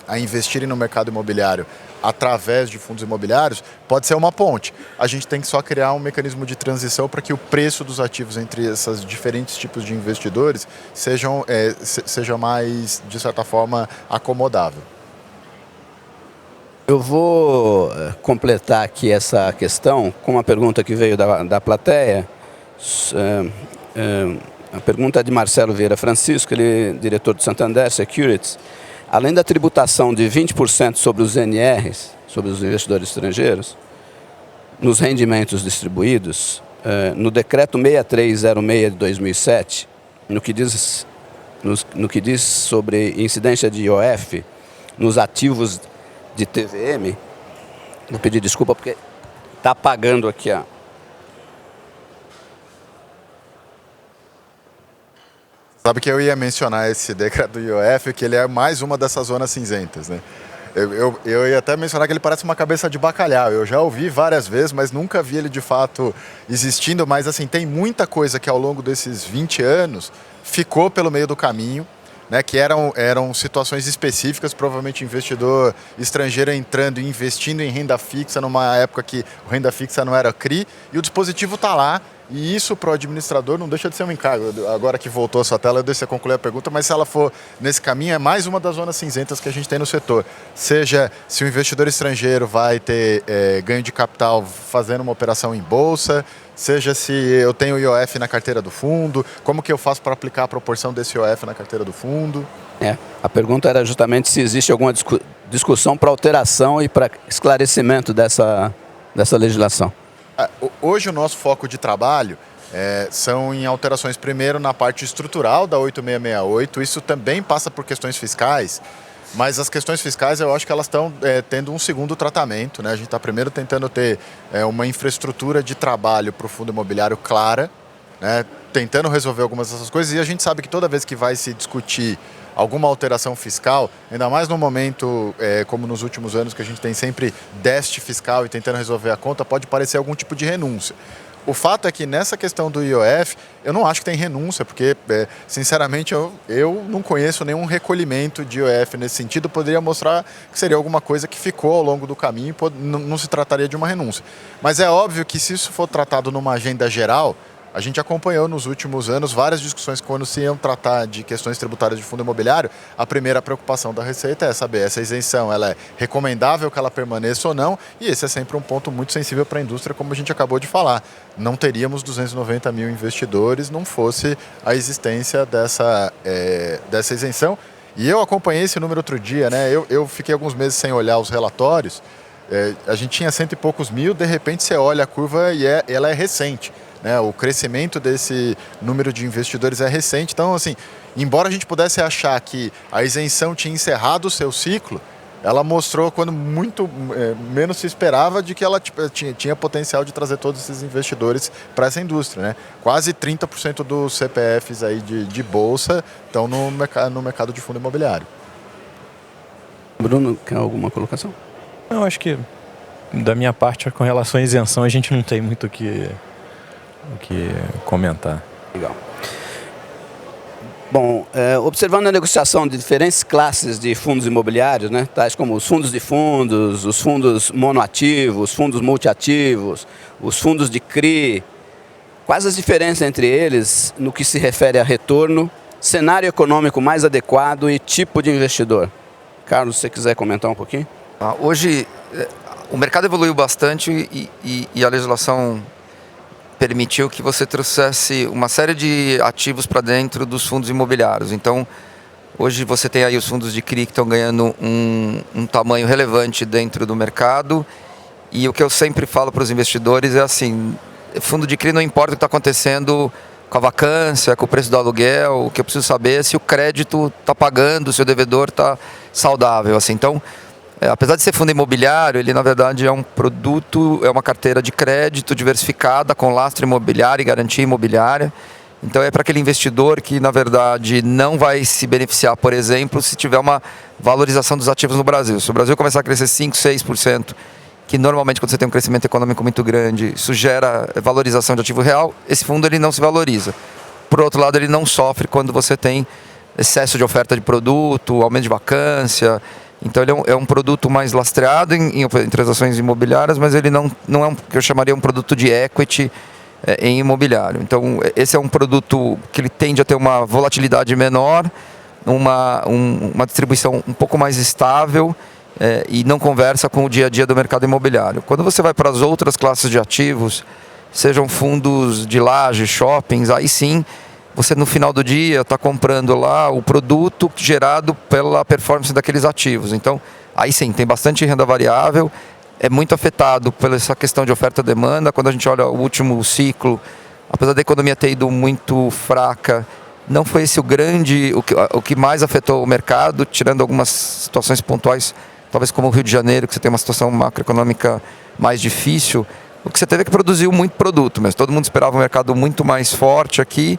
a investirem no mercado imobiliário através de fundos imobiliários, pode ser uma ponte. A gente tem que só criar um mecanismo de transição para que o preço dos ativos entre esses diferentes tipos de investidores seja mais, de certa forma, acomodável.
Eu vou completar aqui essa questão com uma pergunta que veio da plateia. A pergunta é de Marcelo Vieira Francisco, ele é diretor do Santander Securities. Além da tributação de 20% sobre os NRs, sobre os investidores estrangeiros, nos rendimentos distribuídos, no decreto 6306 de 2007, no que diz sobre incidência de IOF nos ativos de TVM, vou pedir desculpa porque está apagando aqui a...
Sabe que eu ia mencionar esse decreto do IOF, que ele é mais uma dessas zonas cinzentas, né? Eu ia até mencionar que ele parece uma cabeça de bacalhau. Eu já ouvi várias vezes, mas nunca vi ele de fato existindo. Mas assim, tem muita coisa que ao longo desses 20 anos ficou pelo meio do caminho, né, que eram situações específicas, provavelmente investidor estrangeiro entrando e investindo em renda fixa numa época que renda fixa não era CRI, e o dispositivo está lá. E isso para o administrador não deixa de ser um encargo. Agora que voltou a sua tela, eu deixo você concluir a pergunta, mas se ela for nesse caminho, é mais uma das zonas cinzentas que a gente tem no setor. Seja se o investidor estrangeiro vai ter ganho de capital fazendo uma operação em bolsa, seja se eu tenho IOF na carteira do fundo, como que eu faço para aplicar a proporção desse IOF na carteira do fundo.
A pergunta era justamente se existe alguma discussão para alteração e para esclarecimento dessa legislação.
Hoje o nosso foco de trabalho são em alterações primeiro na parte estrutural da 8668, isso também passa por questões fiscais, mas as questões fiscais eu acho que elas estão tendo um segundo tratamento, né? A gente está primeiro tentando ter uma infraestrutura de trabalho para o fundo imobiliário clara, né? Tentando resolver algumas dessas coisas, e a gente sabe que toda vez que vai se discutir alguma alteração fiscal, ainda mais no momento como nos últimos anos, que a gente tem sempre déficit fiscal e tentando resolver a conta, pode parecer algum tipo de renúncia. O fato é que nessa questão do IOF, eu não acho que tem renúncia, porque, sinceramente, eu não conheço nenhum recolhimento de IOF nesse sentido. Poderia mostrar que seria alguma coisa que ficou ao longo do caminho e não se trataria de uma renúncia. Mas é óbvio que se isso for tratado numa agenda geral, a gente acompanhou nos últimos anos várias discussões quando se iam tratar de questões tributárias de fundo imobiliário. A primeira preocupação da Receita é saber essa isenção, ela é recomendável que ela permaneça ou não, e esse é sempre um ponto muito sensível para a indústria, como a gente acabou de falar. Não teríamos 290 mil investidores não fosse a existência dessa isenção. E eu acompanhei esse número outro dia, né? Eu fiquei alguns meses sem olhar os relatórios, a gente tinha 100 e poucos mil, de repente você olha a curva e ela é recente. O crescimento desse número de investidores é recente. Então, assim, embora a gente pudesse achar que a isenção tinha encerrado o seu ciclo, ela mostrou, quando muito menos se esperava, de que ela tinha potencial de trazer todos esses investidores para essa indústria, né? Quase 30% dos CPFs aí de bolsa estão no mercado de fundo imobiliário.
Bruno, quer alguma colocação?
Eu acho que, da minha parte, com relação à isenção, a gente não tem muito o que comentar.
Legal. Bom, observando a negociação de diferentes classes de fundos imobiliários, né, tais como os fundos de fundos, os fundos monoativos, os fundos multiativos, os fundos de CRI, Quais as diferenças entre eles no que se refere a retorno, cenário econômico mais adequado e tipo de investidor? Carlos, se você quiser comentar um pouquinho.
Hoje, o mercado evoluiu bastante e a legislação permitiu que você trouxesse uma série de ativos para dentro dos fundos imobiliários. Então, hoje você tem aí os fundos de CRI que estão ganhando um tamanho relevante dentro do mercado. E o que eu sempre falo para os investidores é assim, fundo de CRI não importa o que está acontecendo com a vacância, com o preço do aluguel, o que eu preciso saber é se o crédito está pagando, se o devedor está saudável. Assim. Então, apesar de ser fundo imobiliário, ele na verdade é um produto, é uma carteira de crédito diversificada com lastro imobiliário e garantia imobiliária. Então é para aquele investidor que na verdade não vai se beneficiar, por exemplo, se tiver uma valorização dos ativos no Brasil. Se o Brasil começar a crescer 5%, 6%, que normalmente quando você tem um crescimento econômico muito grande, isso gera valorização de ativo real, esse fundo ele não se valoriza. Por outro lado, ele não sofre quando você tem excesso de oferta de produto, aumento de vacância. Então ele é um produto mais lastreado em transações imobiliárias, mas ele não é o que eu chamaria um produto de equity em imobiliário. Então esse é um produto que ele tende a ter uma volatilidade menor, uma distribuição um pouco mais estável e não conversa com o dia a dia do mercado imobiliário. Quando você vai para as outras classes de ativos, sejam fundos de laje, shoppings, aí sim você no final do dia está comprando lá o produto gerado pela performance daqueles ativos. Então, aí sim, tem bastante renda variável, é muito afetado pela essa questão de oferta e demanda. Quando a gente olha o último ciclo, apesar da economia ter ido muito fraca, não foi esse o que mais afetou o mercado, tirando algumas situações pontuais, talvez como o Rio de Janeiro, que você tem uma situação macroeconômica mais difícil. O que você teve é que produziu muito produto, mas todo mundo esperava um mercado muito mais forte aqui.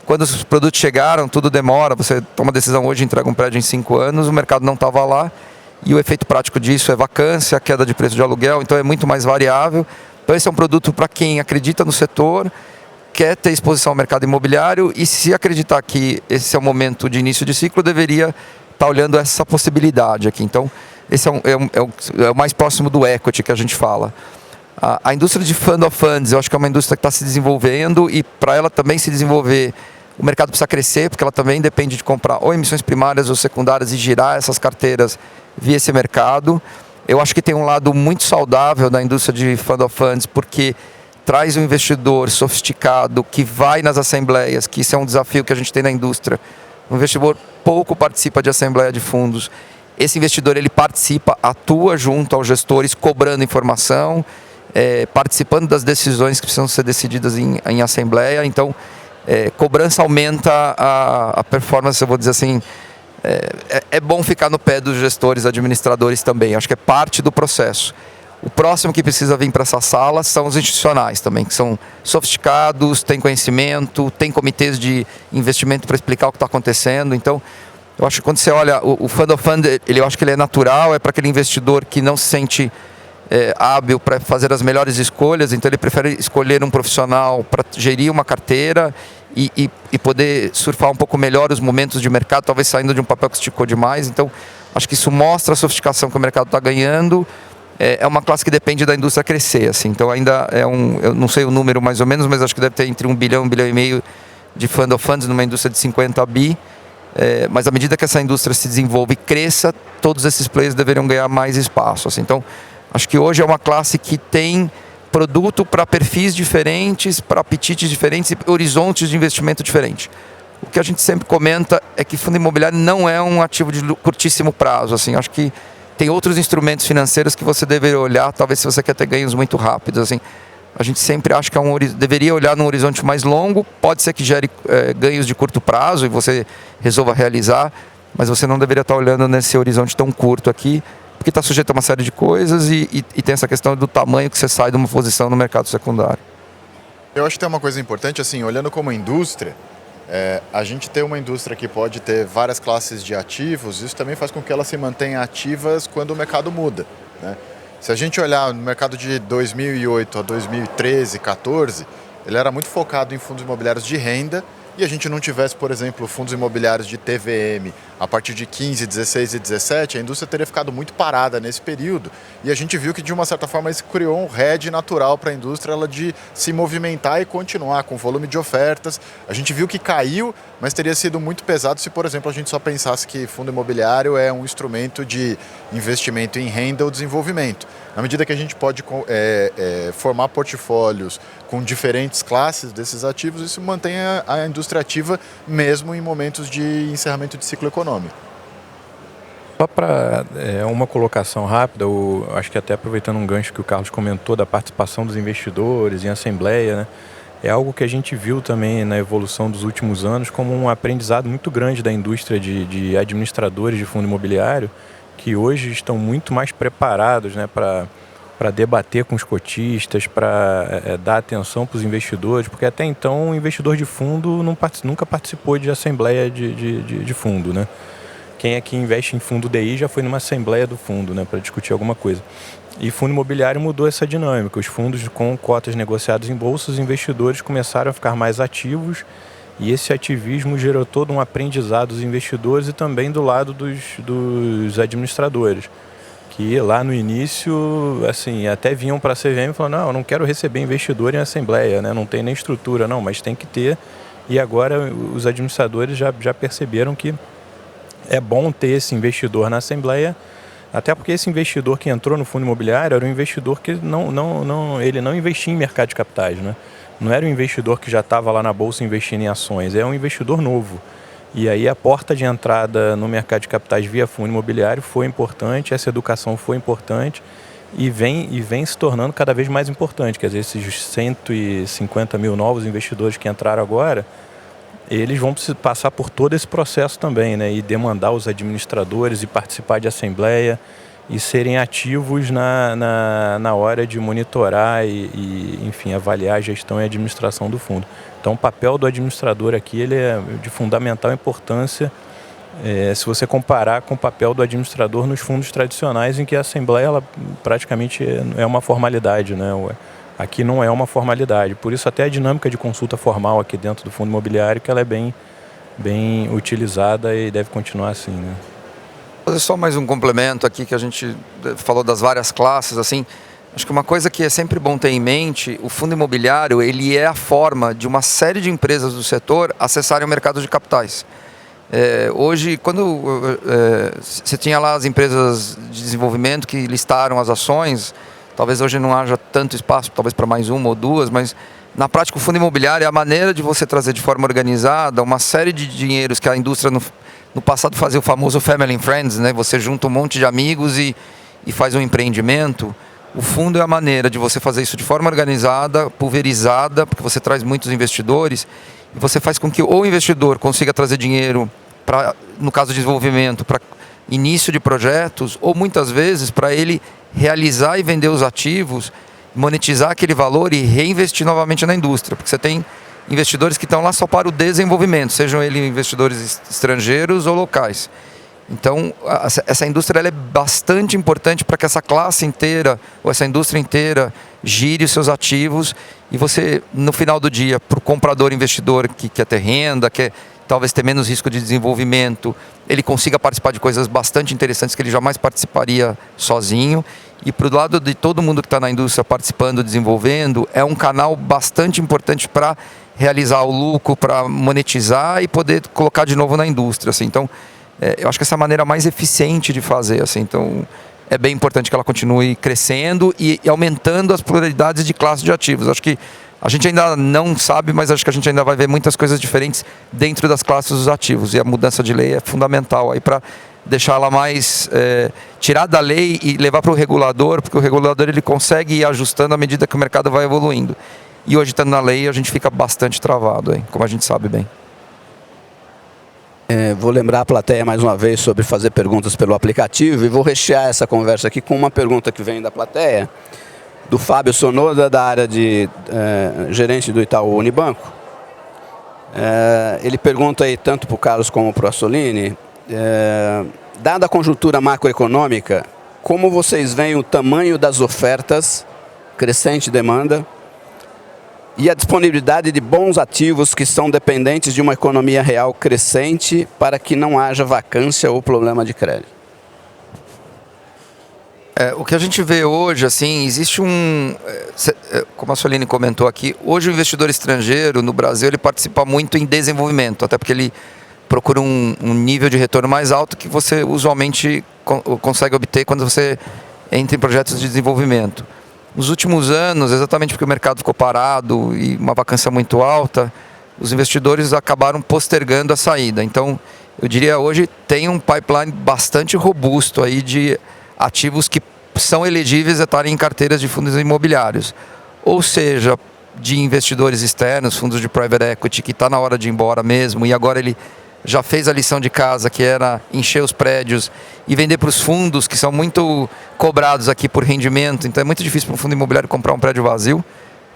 Quando os produtos chegaram, tudo demora. Você toma decisão hoje, entrega um prédio em 5 anos, o mercado não estava lá. E o efeito prático disso é vacância, queda de preço de aluguel, então é muito mais variável. Então esse é um produto para quem acredita no setor, quer ter exposição ao mercado imobiliário e se acreditar que esse é o momento de início de ciclo, deveria estar olhando essa possibilidade aqui. Então esse é o mais próximo do equity que a gente fala. A indústria de fund of funds, eu acho que é uma indústria que está se desenvolvendo e para ela também se desenvolver, o mercado precisa crescer, porque ela também depende de comprar ou emissões primárias ou secundárias e girar essas carteiras via esse mercado. Eu acho que tem um lado muito saudável da indústria de fund of funds, porque traz um investidor sofisticado que vai nas assembleias, que isso é um desafio que a gente tem na indústria. O investidor pouco participa de assembleia de fundos. Esse investidor ele participa, atua junto aos gestores, cobrando informação, participando das decisões que precisam ser decididas em assembleia. Então, cobrança aumenta a performance, eu vou dizer assim. É bom ficar no pé dos gestores, administradores também. Acho que é parte do processo. O próximo que precisa vir para essa sala são os institucionais também, que são sofisticados, têm conhecimento, têm comitês de investimento para explicar o que está acontecendo. Então, eu acho que quando você olha o fund of fund, eu acho que ele é natural, é para aquele investidor que não se sente hábil para fazer as melhores escolhas, então ele prefere escolher um profissional para gerir uma carteira e poder surfar um pouco melhor os momentos de mercado, talvez saindo de um papel que esticou demais. Então, acho que isso mostra a sofisticação que o mercado está ganhando. É uma classe que depende da indústria crescer. Assim. Então, ainda eu não sei o número mais ou menos, mas acho que deve ter entre 1 bilhão e 1,5 bilhão de fund of funds numa indústria de 50 bi. Mas à medida que essa indústria se desenvolve e cresça, todos esses players deveriam ganhar mais espaço. Assim. Então, acho que hoje é uma classe que tem produto para perfis diferentes, para apetites diferentes e horizontes de investimento diferentes. O que a gente sempre comenta é que fundo imobiliário não é um ativo de curtíssimo prazo. Assim. Acho que tem outros instrumentos financeiros que você deveria olhar, talvez se você quer ter ganhos muito rápidos. Assim. A gente sempre acha que deveria olhar num horizonte mais longo, pode ser que gere ganhos de curto prazo e você resolva realizar, mas você não deveria estar olhando nesse horizonte tão curto aqui, porque está sujeito a uma série de coisas e tem essa questão do tamanho que você sai de uma posição no mercado secundário.
Eu acho que tem uma coisa importante, assim, olhando como indústria, a gente tem uma indústria que pode ter várias classes de ativos, isso também faz com que elas se mantenham ativas quando o mercado muda, né? Se a gente olhar no mercado de 2008 a 2013, 2014, ele era muito focado em fundos imobiliários de renda e a gente não tivesse, por exemplo, fundos imobiliários de TVM a partir de 15, 16 e 17, a indústria teria ficado muito parada nesse período. E a gente viu que, de uma certa forma, isso criou um head natural para a indústria ela de se movimentar e continuar com volume de ofertas. A gente viu que caiu, mas teria sido muito pesado se, por exemplo, a gente só pensasse que fundo imobiliário é um instrumento de investimento em renda ou desenvolvimento. Na medida que a gente pode formar portfólios com diferentes classes desses ativos, isso mantém a indústria ativa mesmo em momentos de encerramento de ciclo econômico.
Só para uma colocação rápida, acho que até aproveitando um gancho que o Carlos comentou da participação dos investidores em assembleia, né? É algo que a gente viu também na evolução dos últimos anos como um aprendizado muito grande da indústria de administradores de fundo imobiliário, que hoje estão muito mais preparados, né, para debater com os cotistas, para dar atenção para os investidores, porque até então o investidor de fundo nunca participou de assembleia de fundo, né? Quem é que investe em fundo DI já foi numa assembleia do fundo, né, para discutir alguma coisa. E fundo imobiliário mudou essa dinâmica. Os fundos com cotas negociadas em bolsa, os investidores começaram a ficar mais ativos e esse ativismo gerou todo um aprendizado dos investidores e também do lado dos administradores, que lá no início, assim, até vinham para a CVM e falaram, não, eu não quero receber investidor em assembleia, né? Não tem nem estrutura, não, mas tem que ter. E agora os administradores já perceberam que é bom ter esse investidor na assembleia, até porque esse investidor que entrou no fundo imobiliário era um investidor que ele não investia em mercado de capitais, né? Não era um investidor que já estava lá na bolsa investindo em ações, é um investidor novo. E aí a porta de entrada no mercado de capitais via fundo imobiliário foi importante, essa educação foi importante e vem se tornando cada vez mais importante. Quer dizer, esses 150 mil novos investidores que entraram agora, eles vão passar por todo esse processo também, né? E demandar os administradores e participar de assembleia e serem ativos na hora de monitorar e, enfim, avaliar a gestão e a administração do fundo. Então, o papel do administrador aqui ele é de fundamental importância se você comparar com o papel do administrador nos fundos tradicionais, em que a assembleia ela praticamente é uma formalidade, né? Aqui não é uma formalidade. Por isso, até a dinâmica de consulta formal aqui dentro do fundo imobiliário, que ela é bem utilizada e deve continuar assim, né?
Vou fazer só mais um complemento aqui, que a gente falou das várias classes, assim. Acho que uma coisa que é sempre bom ter em mente, o fundo imobiliário, ele é a forma de uma série de empresas do setor acessarem o mercado de capitais. Hoje, quando você tinha lá as empresas de desenvolvimento que listaram as ações, talvez hoje não haja tanto espaço, talvez para mais uma ou duas, mas na prática o fundo imobiliário é a maneira de você trazer de forma organizada uma série de dinheiros que a indústria no passado fazia o famoso family and friends, né? Você junta um monte de amigos e faz um empreendimento. O fundo é a maneira de você fazer isso de forma organizada, pulverizada, porque você traz muitos investidores e você faz com que o investidor consiga trazer dinheiro para, no caso de desenvolvimento, para início de projetos, ou muitas vezes para ele realizar e vender os ativos, monetizar aquele valor e reinvestir novamente na indústria, porque você tem investidores que estão lá só para o desenvolvimento, sejam eles investidores estrangeiros ou locais. Então, essa indústria ela é bastante importante para que essa classe inteira, ou essa indústria inteira, gire os seus ativos e você, no final do dia, para o comprador investidor que quer ter renda, quer talvez ter menos risco de desenvolvimento, ele consiga participar de coisas bastante interessantes que ele jamais participaria sozinho. E para o lado de todo mundo que está na indústria participando, desenvolvendo, é um canal bastante importante para realizar o lucro, para monetizar e poder colocar de novo na indústria, assim. Então, eu acho que essa é a maneira mais eficiente de fazer, assim. Então, é bem importante que ela continue crescendo e aumentando as pluralidades de classe de ativos. Acho que a gente ainda não sabe, mas acho que a gente ainda vai ver muitas coisas diferentes dentro das classes dos ativos. E a mudança de lei é fundamental aí para deixar ela mais, tirar da lei e levar para o regulador, porque o regulador ele consegue ir ajustando à medida que o mercado vai evoluindo. E hoje, estando na lei, a gente fica bastante travado, hein, como a gente sabe bem.
Vou lembrar a plateia mais uma vez sobre fazer perguntas pelo aplicativo e vou rechear essa conversa aqui com uma pergunta que vem da plateia, do Fábio Sonoda, da área de gerente do Itaú Unibanco. Ele pergunta aí tanto para o Carlos como para o Assolini, dada a conjuntura macroeconômica, como vocês veem o tamanho das ofertas, crescente demanda, e a disponibilidade de bons ativos que são dependentes de uma economia real crescente para que não haja vacância ou problema de crédito?
O que a gente vê hoje, assim, existe como a Soline comentou aqui, hoje o investidor estrangeiro no Brasil ele participa muito em desenvolvimento, até porque ele procura um nível de retorno mais alto que você usualmente consegue obter quando você entra em projetos de desenvolvimento. Nos últimos anos, exatamente porque o mercado ficou parado e uma vacância muito alta, os investidores acabaram postergando a saída. Então, eu diria hoje tem um pipeline bastante robusto aí de ativos que são elegíveis a estarem em carteiras de fundos imobiliários. Ou seja, de investidores externos, fundos de private equity, que está na hora de ir embora mesmo, e agora ele já fez a lição de casa, que era encher os prédios e vender para os fundos, que são muito cobrados aqui por rendimento. Então é muito difícil para um fundo imobiliário comprar um prédio vazio,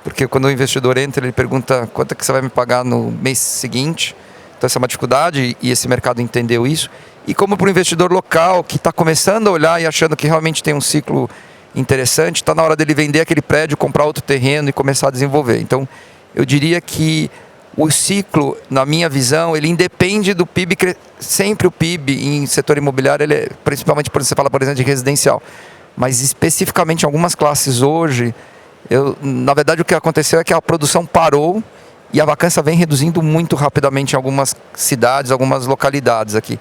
porque quando o investidor entra, ele pergunta quanto é que você vai me pagar no mês seguinte. Então essa é uma dificuldade e esse mercado entendeu isso. E como para o investidor local, que está começando a olhar e achando que realmente tem um ciclo interessante, está na hora dele vender aquele prédio, comprar outro terreno e começar a desenvolver. Então eu diria que o ciclo, na minha visão, ele independe do PIB, sempre o PIB em setor imobiliário, ele é, principalmente quando você fala, por exemplo, de residencial, mas especificamente em algumas classes hoje, na verdade o que aconteceu é que a produção parou e a vacância vem reduzindo muito rapidamente em algumas cidades, algumas localidades aqui.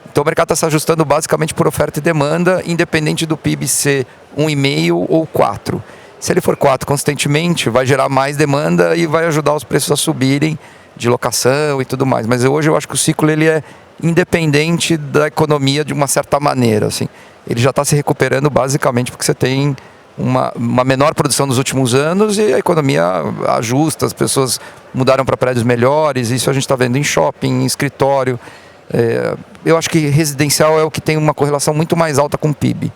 Então o mercado está se ajustando basicamente por oferta e demanda, independente do PIB ser 1,5 ou 4. Se ele for 4 constantemente, vai gerar mais demanda e vai ajudar os preços a subirem de locação e tudo mais. Mas hoje eu acho que o ciclo ele é independente da economia de uma certa maneira. Assim. Ele já está se recuperando basicamente porque você tem uma menor produção nos últimos anos e a economia ajusta, as pessoas mudaram para prédios melhores, isso a gente está vendo em shopping, em escritório. Eu acho que residencial é o que tem uma correlação muito mais alta com o PIB.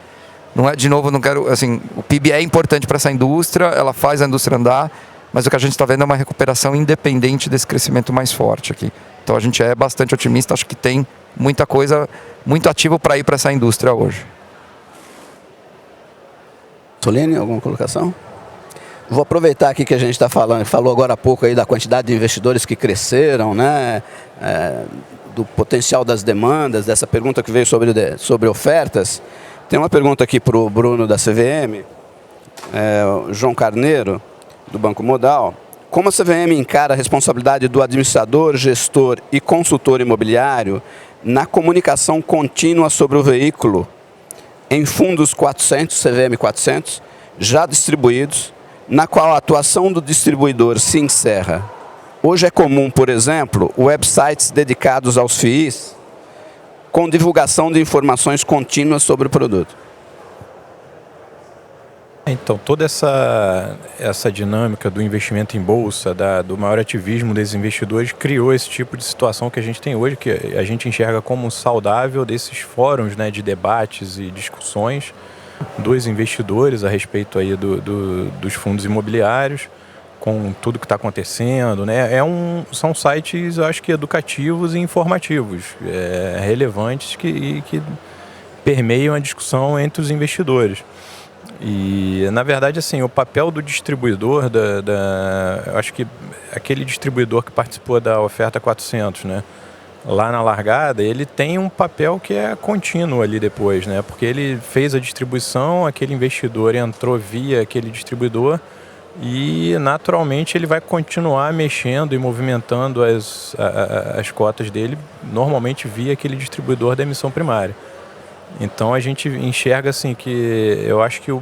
Não é, de novo, não quero, assim, o PIB é importante para essa indústria, ela faz a indústria andar, mas o que a gente está vendo é uma recuperação independente desse crescimento mais forte aqui. Então a gente é bastante otimista, acho que tem muita coisa, muito ativo para ir para essa indústria hoje.
Soline, alguma colocação? Vou aproveitar aqui que a gente está falou agora há pouco aí da quantidade de investidores que cresceram, né? Do potencial das demandas, dessa pergunta que veio sobre ofertas. Tem uma pergunta aqui para o Bruno da CVM, o João Carneiro, do Banco Modal. Como a CVM encara a responsabilidade do administrador, gestor e consultor imobiliário na comunicação contínua sobre o veículo em fundos 400, CVM 400, já distribuídos, na qual a atuação do distribuidor se encerra? Hoje é comum, por exemplo, websites dedicados aos FIIs, com divulgação de informações contínuas sobre o produto.
Então, toda essa dinâmica do investimento em bolsa, do maior ativismo desses investidores, criou esse tipo de situação que a gente tem hoje, que a gente enxerga como saudável desses fóruns, né, de debates e discussões dos investidores a respeito aí dos fundos imobiliários, com tudo que está acontecendo, né? São sites, eu acho que educativos e informativos, relevantes que permeiam a discussão entre os investidores. E, na verdade, assim, o papel do distribuidor, eu acho que aquele distribuidor que participou da oferta 400, né? Lá na largada, ele tem um papel que é contínuo ali depois, né? Porque ele fez a distribuição, aquele investidor entrou via aquele distribuidor, e naturalmente ele vai continuar mexendo e movimentando as cotas dele, normalmente via aquele distribuidor da emissão primária. Então a gente enxerga assim que eu acho que o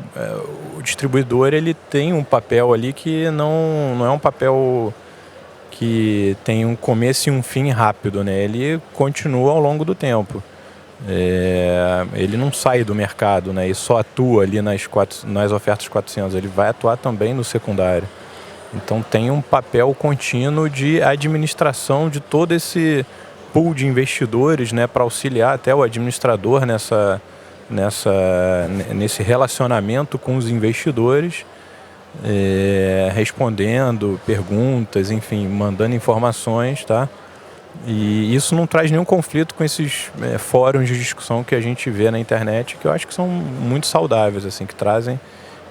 distribuidor ele tem um papel ali que não é um papel que tem um começo e um fim rápido, né? Ele continua ao longo do tempo. Ele não sai do mercado, né, e só atua ali nas ofertas 400, ele vai atuar também no secundário. Então tem um papel contínuo de administração de todo esse pool de investidores, né, para auxiliar até o administrador nesse relacionamento com os investidores, respondendo perguntas, enfim, mandando informações, tá? E isso não traz nenhum conflito com esses fóruns de discussão que a gente vê na internet, que eu acho que são muito saudáveis, assim, que trazem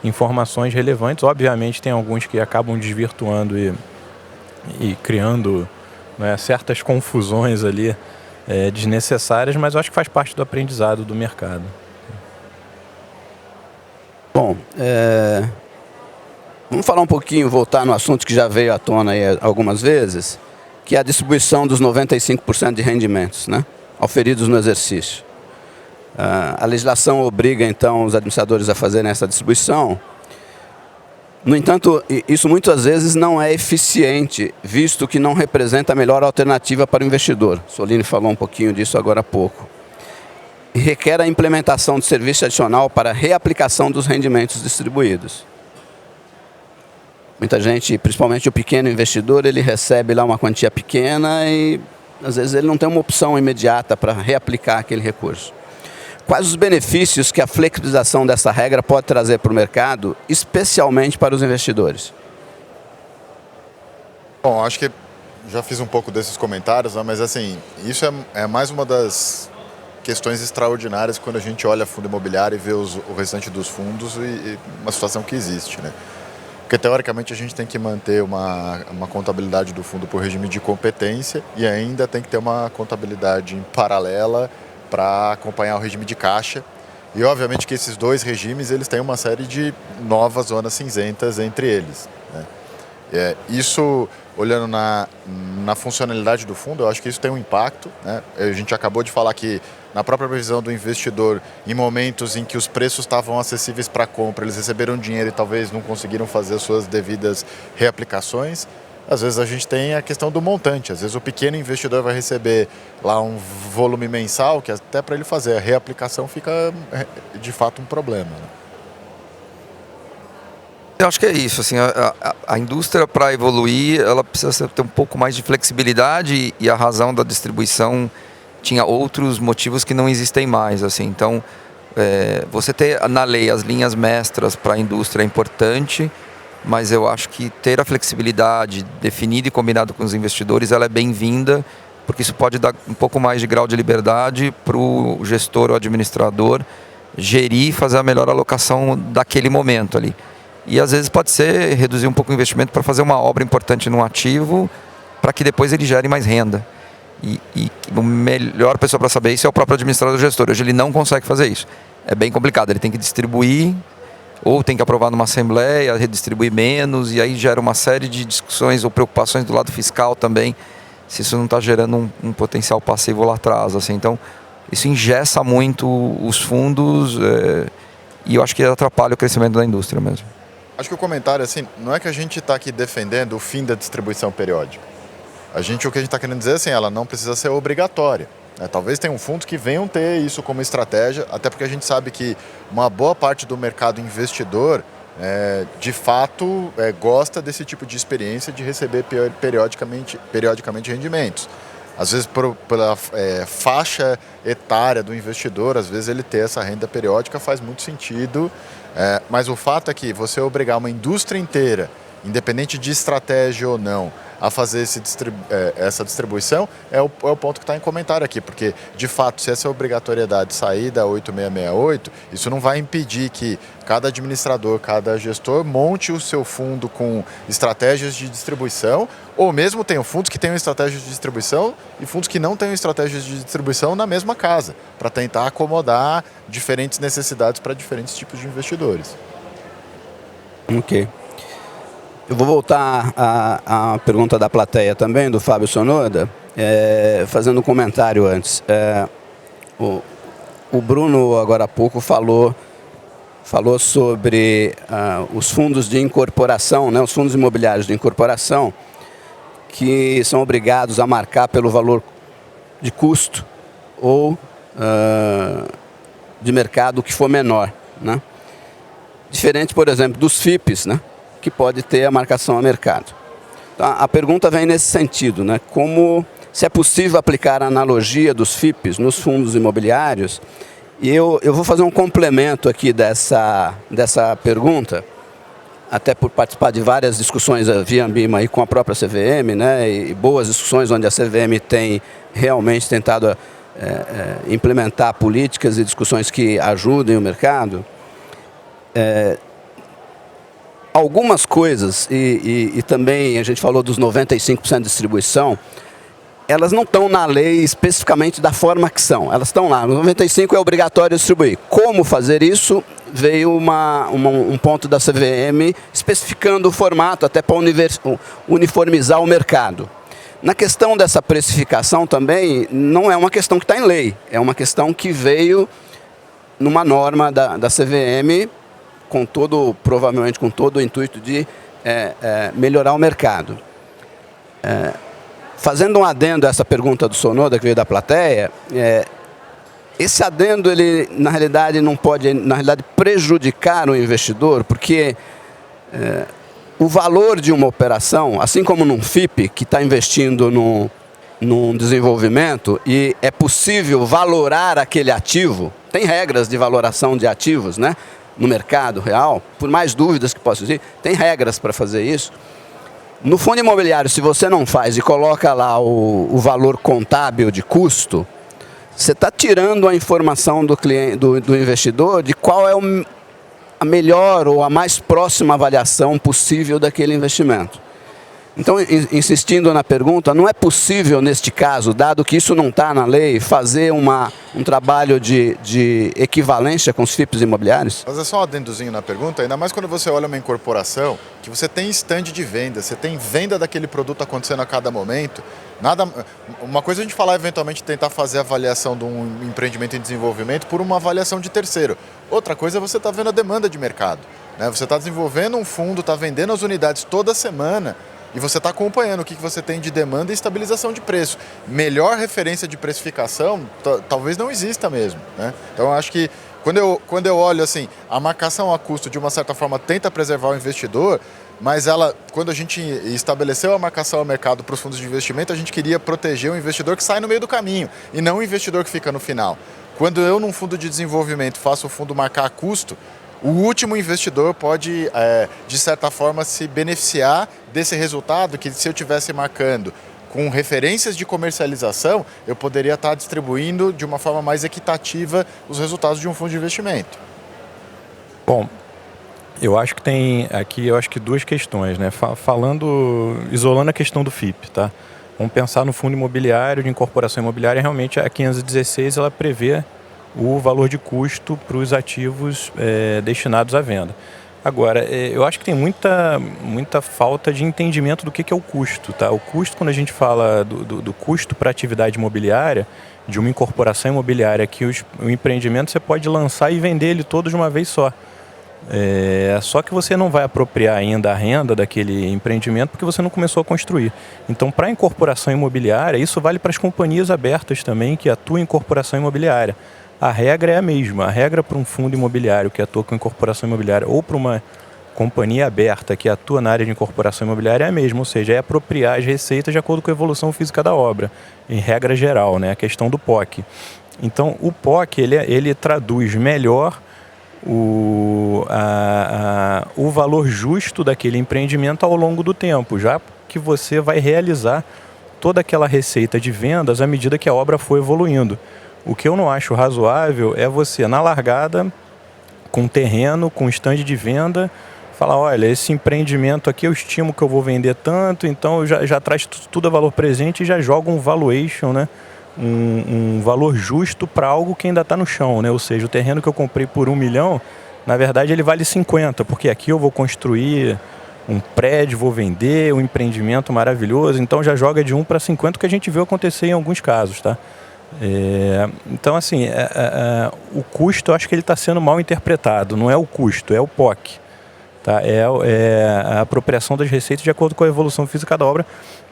informações relevantes. Obviamente tem alguns que acabam desvirtuando e criando, né, certas confusões ali desnecessárias, mas eu acho que faz parte do aprendizado do mercado.
Bom, vamos falar um pouquinho, voltar no assunto que já veio à tona aí algumas vezes, que é a distribuição dos 95% de rendimentos, né, auferidos no exercício. A legislação obriga, então, os administradores a fazerem essa distribuição. No entanto, isso muitas vezes não é eficiente, visto que não representa a melhor alternativa para o investidor. Solini falou um pouquinho disso agora há pouco. E requer a implementação de serviço adicional para a reaplicação dos rendimentos distribuídos. Muita gente, principalmente o pequeno investidor, ele recebe lá uma quantia pequena e às vezes ele não tem uma opção imediata para reaplicar aquele recurso. Quais os benefícios que a flexibilização dessa regra pode trazer para o mercado, especialmente para os investidores?
Bom, acho que já fiz um pouco desses comentários, né, mas assim, isso é mais uma das questões extraordinárias quando a gente olha fundo imobiliário e vê o restante dos fundos e uma situação que existe, né? Porque teoricamente a gente tem que manter uma contabilidade do fundo por regime de competência e ainda tem que ter uma contabilidade em paralela para acompanhar o regime de caixa. E obviamente que esses dois regimes eles têm uma série de novas zonas cinzentas entre eles, né? Isso, olhando na funcionalidade do fundo, eu acho que isso tem um impacto, né? A gente acabou de falar que na própria previsão do investidor, em momentos em que os preços estavam acessíveis para compra, eles receberam dinheiro e talvez não conseguiram fazer as suas devidas reaplicações. Às vezes a gente tem a questão do montante. Às vezes o pequeno investidor vai receber lá um volume mensal que até para ele fazer a reaplicação fica de fato um problema, né?
Eu acho que é isso. Assim, a indústria, para evoluir, ela precisa ter um pouco mais de flexibilidade e a razão da distribuição tinha outros motivos que não existem mais. Assim. Então, você ter na lei as linhas mestras para a indústria é importante, mas eu acho que ter a flexibilidade definida e combinada com os investidores ela é bem-vinda, porque isso pode dar um pouco mais de grau de liberdade para o gestor ou administrador gerir e fazer a melhor alocação daquele momento ali. E às vezes pode ser reduzir um pouco o investimento para fazer uma obra importante num ativo para que depois ele gere mais renda. E a melhor pessoa para saber isso é o próprio administrador gestor. Hoje ele não consegue fazer isso. É bem complicado, ele tem que distribuir ou tem que aprovar numa assembleia, redistribuir menos, e aí gera uma série de discussões ou preocupações do lado fiscal também, se isso não está gerando um potencial passivo lá atrás. Assim. Então, isso engessa muito os fundos e eu acho que atrapalha o crescimento da indústria mesmo.
Acho que o comentário, assim, não é que a gente está aqui defendendo o fim da distribuição periódica. O que a gente está querendo dizer, assim, ela não precisa ser obrigatória. Talvez tenham fundos que venham ter isso como estratégia, até porque a gente sabe que uma boa parte do mercado investidor, de fato, gosta desse tipo de experiência de receber periodicamente rendimentos. Às vezes, pela faixa etária do investidor, às vezes ele ter essa renda periódica faz muito sentido, mas o fato é que você obrigar uma indústria inteira, independente de estratégia ou não, a fazer essa distribuição é o ponto que está em comentário aqui, porque, de fato, se essa obrigatoriedade sair da 8668, isso não vai impedir que cada administrador, cada gestor monte o seu fundo com estratégias de distribuição, ou mesmo tenham fundos que tenham estratégias de distribuição e fundos que não tenham estratégias de distribuição na mesma casa, para tentar acomodar diferentes necessidades para diferentes tipos de investidores.
Ok. Eu vou voltar à pergunta da plateia também, do Fábio Sonoda, fazendo um comentário antes. O Bruno, agora há pouco, falou sobre os fundos de incorporação, né, os fundos imobiliários de incorporação, que são obrigados a marcar pelo valor de custo ou de mercado que for menor, né? Diferente, por exemplo, dos FIPs, né, que pode ter a marcação a mercado. Então, a pergunta vem nesse sentido, né? Se é possível aplicar a analogia dos FIPs nos fundos imobiliários. E eu vou fazer um complemento aqui dessa pergunta, até por participar de várias discussões via Ambima e com a própria CVM, né? E boas discussões onde a CVM tem realmente tentado implementar políticas e discussões que ajudem o mercado. algumas coisas, e também a gente falou dos 95% de distribuição, elas não estão na lei especificamente da forma que são. Elas estão lá. No 95% é obrigatório distribuir. Como fazer isso? Veio um ponto da CVM especificando o formato, até para uniformizar o mercado. Na questão dessa precificação também, não é uma questão que está em lei. É uma questão que veio numa norma da CVM, provavelmente com todo o intuito de melhorar o mercado. Fazendo um adendo a essa pergunta do Sonoda, que veio da plateia, esse adendo, ele, na realidade, não pode prejudicar o investidor, porque o valor de uma operação, assim como num FIP, que está investindo num desenvolvimento, e é possível valorar aquele ativo, tem regras de valoração de ativos, né, no mercado real, por mais dúvidas que possa existir, tem regras para fazer isso. No fundo imobiliário, se você não faz e coloca lá o valor contábil de custo, você está tirando a informação do cliente, do investidor, de qual é a melhor ou a mais próxima avaliação possível daquele investimento. Então, insistindo na pergunta, não é possível neste caso, dado que isso não está na lei, fazer um trabalho de equivalência com os FIPs imobiliários?
Fazer só um adendozinho na pergunta, ainda mais quando você olha uma incorporação, que você tem stand de venda, você tem venda daquele produto acontecendo a cada momento. Uma coisa é a gente falar, eventualmente, tentar fazer a avaliação de um empreendimento em desenvolvimento por uma avaliação de terceiro. Outra coisa é você estar vendo a demanda de mercado, né? Você está desenvolvendo um fundo, está vendendo as unidades toda semana, e você está acompanhando o que você tem de demanda e estabilização de preço. Melhor referência de precificação talvez não exista mesmo, né? Então, eu acho que quando eu olho assim, a marcação a custo, de uma certa forma, tenta preservar o investidor, mas quando a gente estabeleceu a marcação ao mercado para os fundos de investimento, a gente queria proteger o investidor que sai no meio do caminho e não o investidor que fica no final. Quando eu, num fundo de desenvolvimento, faço o fundo marcar a custo, o último investidor pode, de certa forma, se beneficiar desse resultado que, se eu estivesse marcando com referências de comercialização, eu poderia estar distribuindo de uma forma mais equitativa os resultados de um fundo de investimento.
Bom, eu acho que tem aqui duas questões, né? Isolando a questão do FIP, tá? Vamos pensar no fundo imobiliário, de incorporação imobiliária. Realmente a 516 ela prevê o valor de custo para os ativos destinados à venda. Agora, eu acho que tem muita falta de entendimento do que é o custo, tá? O custo, quando a gente fala do custo para a atividade imobiliária, de uma incorporação imobiliária, que o empreendimento você pode lançar e vender ele todo de uma vez só. Só que você não vai apropriar ainda a renda daquele empreendimento porque você não começou a construir. Então, para a incorporação imobiliária, isso vale para as companhias abertas também que atuam em incorporação imobiliária. A regra é a mesma. A regra para um fundo imobiliário que atua com incorporação imobiliária ou para uma companhia aberta que atua na área de incorporação imobiliária é a mesma, ou seja, é apropriar as receitas de acordo com a evolução física da obra, em regra geral, né? A questão do POC. Então, o POC ele traduz melhor o valor justo daquele empreendimento ao longo do tempo, já que você vai realizar toda aquela receita de vendas à medida que a obra for evoluindo. O que eu não acho razoável é você, na largada, com terreno, com stand de venda, falar, olha, esse empreendimento aqui eu estimo que eu vou vender tanto, então já traz tudo a valor presente e já joga um valuation, né? Um valor justo para algo que ainda está no chão, né? Ou seja, o terreno que eu comprei por 1 milhão, na verdade ele vale 50, porque aqui eu vou construir um prédio, vou vender um empreendimento maravilhoso, então já joga de 1 para 50, que a gente viu acontecer em alguns casos, tá? Então, assim, o custo, eu acho que ele está sendo mal interpretado. Não é o custo, é o POC. Tá? É a apropriação das receitas de acordo com a evolução física da obra,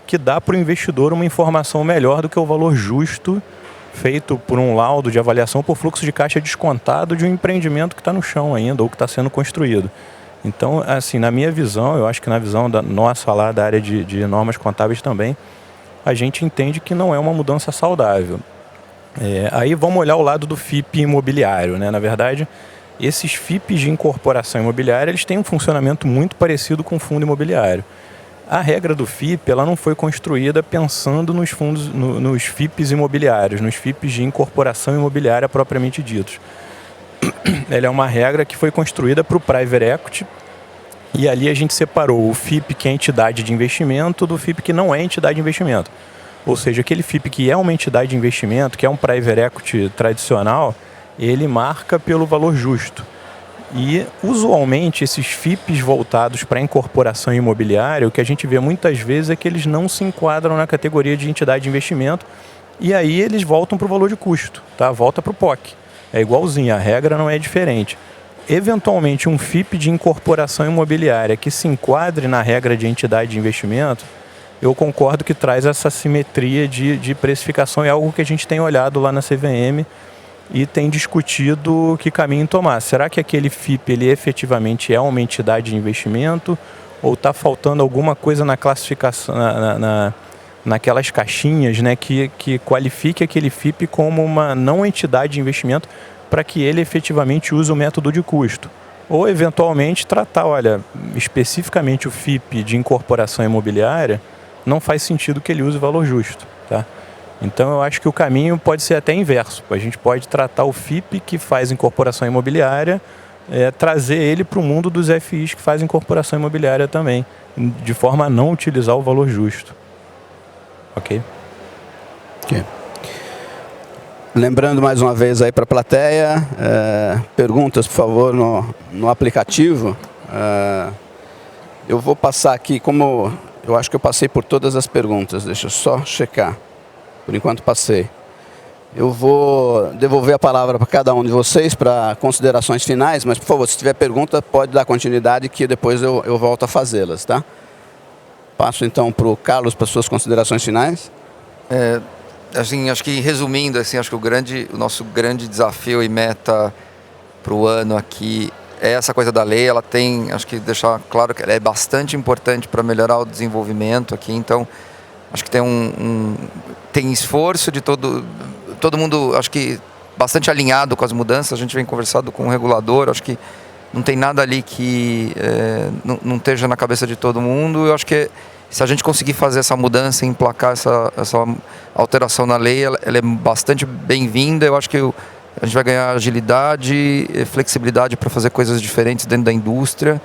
que dá para o investidor uma informação melhor do que o valor justo feito por um laudo de avaliação por fluxo de caixa descontado de um empreendimento que está no chão ainda ou que está sendo construído. Então, assim, na minha visão, eu acho que na visão da nossa lá da área de normas contábeis também, a gente entende que não é uma mudança saudável. Aí vamos olhar o lado do FIP imobiliário, né? Na verdade, esses FIPs de incorporação imobiliária, eles têm um funcionamento muito parecido com o fundo imobiliário. A regra do FIP, ela não foi construída pensando nos fundos, nos FIPs imobiliários, nos FIPs de incorporação imobiliária propriamente ditos. Ela é uma regra que foi construída para o private equity E ali a gente separou o FIP, que é entidade de investimento, do FIP que não é entidade de investimento. Ou seja, aquele FIP que é uma entidade de investimento, que é um private equity tradicional, ele marca pelo valor justo. E, usualmente, esses FIPs voltados para a incorporação imobiliária, o que a gente vê muitas vezes é que eles não se enquadram na categoria de entidade de investimento e aí eles voltam para o valor de custo, tá? Volta para o POC. É igualzinho, a regra não é diferente. Eventualmente, um FIP de incorporação imobiliária que se enquadre na regra de entidade de investimento, eu concordo que traz essa simetria de precificação, é algo que a gente tem olhado lá na CVM e tem discutido que caminho tomar. Será que aquele FIP ele efetivamente é uma entidade de investimento ou está faltando alguma coisa na classificação, naquelas caixinhas, né, que qualifique aquele FIP como uma não entidade de investimento para que ele efetivamente use o método de custo? Ou, eventualmente, tratar, olha, especificamente o FIP de incorporação imobiliária, não faz sentido que ele use o valor justo, tá? Então, eu acho que o caminho pode ser até inverso. A gente pode tratar o FIP que faz incorporação imobiliária, trazer ele para o mundo dos FIs que fazem incorporação imobiliária também, de forma a não utilizar o valor justo. Ok?
Ok. Lembrando mais uma vez aí para a plateia, perguntas, por favor, no aplicativo. Eu vou passar aqui, como eu acho que eu passei por todas as perguntas, deixa eu só checar. Por enquanto passei. Eu vou devolver a palavra para cada um de vocês para considerações finais, mas, por favor, se tiver pergunta, pode dar continuidade que depois eu volto a fazê-las, tá? Passo então para o Carlos para suas considerações finais.
Assim, acho que resumindo, assim, acho que o nosso grande desafio e meta para o ano aqui é essa coisa da lei. Ela tem, acho que deixar claro que ela é bastante importante para melhorar o desenvolvimento aqui. Então, acho que tem esforço de todo mundo, acho que bastante alinhado com as mudanças. A gente vem conversando com o regulador, acho que não tem nada ali que não esteja na cabeça de todo mundo. Eu acho que se a gente conseguir fazer essa mudança e emplacar essa alteração na lei, ela é bastante bem-vinda. Eu acho que a gente vai ganhar agilidade, flexibilidade para fazer coisas diferentes dentro da indústria,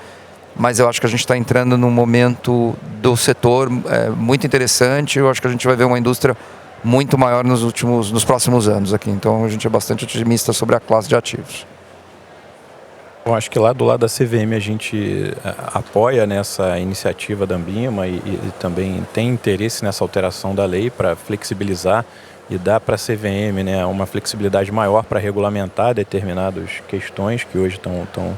mas eu acho que a gente está entrando num momento do setor muito interessante. Eu acho que a gente vai ver uma indústria muito maior nos próximos anos aqui. Então a gente é bastante otimista sobre a classe de ativos.
Bom, acho que lá do lado da CVM a gente apoia nessa iniciativa da Ambima e também tem interesse nessa alteração da lei para flexibilizar e dar para a CVM, né, uma flexibilidade maior para regulamentar determinadas questões que hoje estão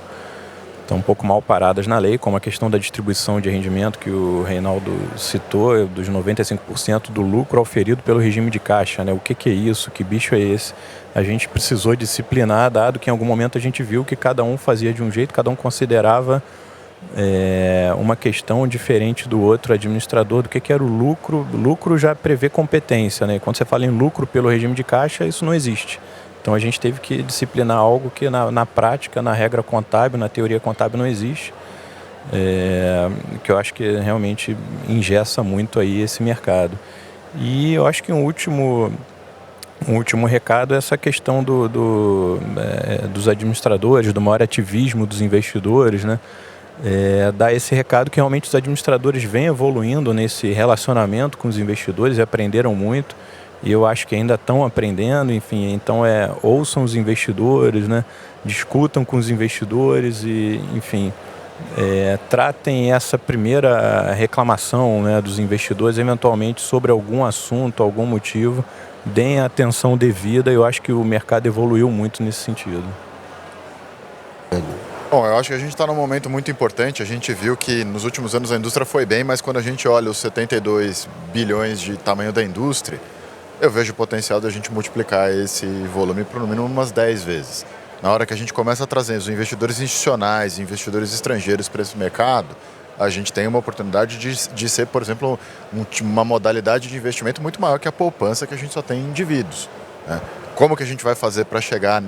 um pouco mal paradas na lei, como a questão da distribuição de rendimento que o Reinaldo citou, dos 95% do lucro auferido pelo regime de caixa, né? O que é isso? Que bicho é esse? A gente precisou disciplinar, dado que em algum momento a gente viu que cada um fazia de um jeito, cada um considerava uma questão diferente do outro administrador, do que era o lucro. O lucro já prevê competência, né? Quando você fala em lucro pelo regime de caixa, isso não existe. Então a gente teve que disciplinar algo que na prática, na regra contábil, na teoria contábil não existe, que eu acho que realmente engessa muito aí esse mercado. E eu acho que um último recado é essa questão dos administradores, do maior ativismo dos investidores, né? Dar esse recado que realmente os administradores vêm evoluindo nesse relacionamento com os investidores e aprenderam muito. E eu acho que ainda estão aprendendo, enfim, então ouçam os investidores, né? Discutam com os investidores e, enfim, tratem essa primeira reclamação, né, dos investidores, eventualmente sobre algum assunto, algum motivo, deem a atenção devida. Eu acho que o mercado evoluiu muito nesse sentido.
Bom, eu acho que a gente está num momento muito importante. A gente viu que nos últimos anos a indústria foi bem, mas quando a gente olha os 72 bilhões de tamanho da indústria, eu vejo o potencial da gente multiplicar esse volume por no mínimo umas 10 vezes. Na hora que a gente começa a trazer os investidores institucionais, investidores estrangeiros para esse mercado, a gente tem uma oportunidade de ser, por exemplo, uma modalidade de investimento muito maior que a poupança que a gente só tem em indivíduos, né? Como que a gente vai fazer para chegar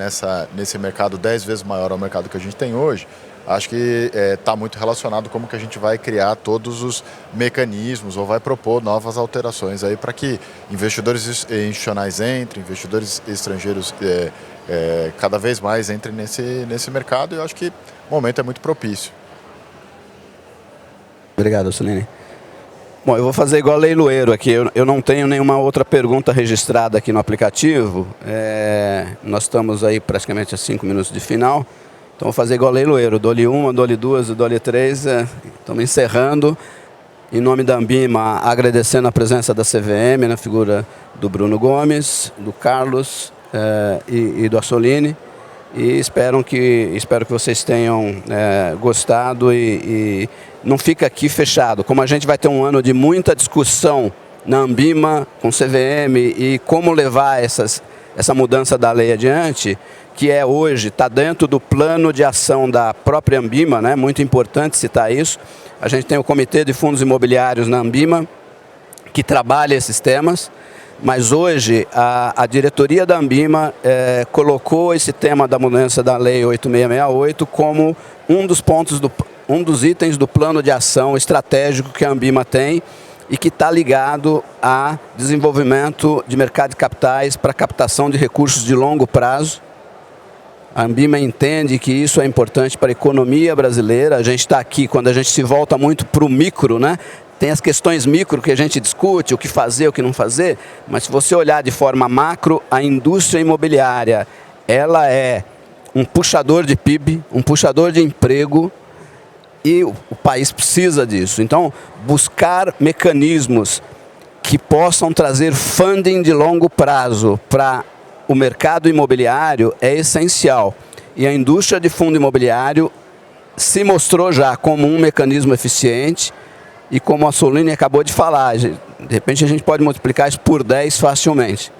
nesse mercado 10 vezes maior ao mercado que a gente tem hoje? Acho que está muito relacionado como que a gente vai criar todos os mecanismos ou vai propor novas alterações aí para que investidores institucionais entrem, investidores estrangeiros cada vez mais entrem nesse mercado, e eu acho que o momento é muito propício.
Obrigado, Soline. Bom, eu vou fazer igual leiloeiro aqui. Eu não tenho nenhuma outra pergunta registrada aqui no aplicativo. Nós estamos aí praticamente a 5 minutos de final. Então, vou fazer igual leiloeiro. Dou-lhe uma, dou-lhe duas, dou-lhe três. Estamos encerrando. Em nome da Ambima, agradecendo a presença da CVM, na figura do Bruno Gomes, do Carlos e do Assolini. E espero que vocês tenham gostado e não fica aqui fechado. Como a gente vai ter um ano de muita discussão na Ambima, com CVM e como levar essa mudança da lei adiante, que hoje está dentro do plano de ação da própria Ambima, né? Muito importante citar isso. A gente tem o Comitê de Fundos Imobiliários na Ambima, que trabalha esses temas. Mas hoje a diretoria da Ambima colocou esse tema da mudança da Lei 8668 como um dos itens do plano de ação estratégico que a Ambima tem e que está ligado a desenvolvimento de mercado de capitais para captação de recursos de longo prazo. A Ambima entende que isso é importante para a economia brasileira. A gente está aqui, quando a gente se volta muito para o micro, né? Tem as questões micro que a gente discute, o que fazer, o que não fazer, mas se você olhar de forma macro, a indústria imobiliária, ela é um puxador de PIB, um puxador de emprego, e o país precisa disso. Então, buscar mecanismos que possam trazer funding de longo prazo para o mercado imobiliário é essencial. E a indústria de fundo imobiliário se mostrou já como um mecanismo eficiente. E como a Soline acabou de falar, de repente a gente pode multiplicar isso por 10 facilmente.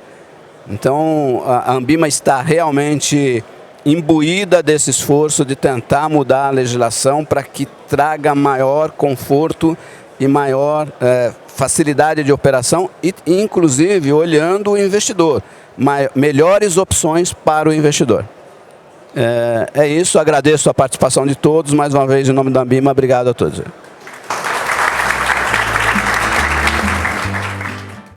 Então, a Ambima está realmente imbuída desse esforço de tentar mudar a legislação para que traga maior conforto e maior facilidade de operação, e inclusive olhando o investidor, melhores opções para o investidor. É isso, agradeço a participação de todos, mais uma vez em nome da Ambima, obrigado a todos.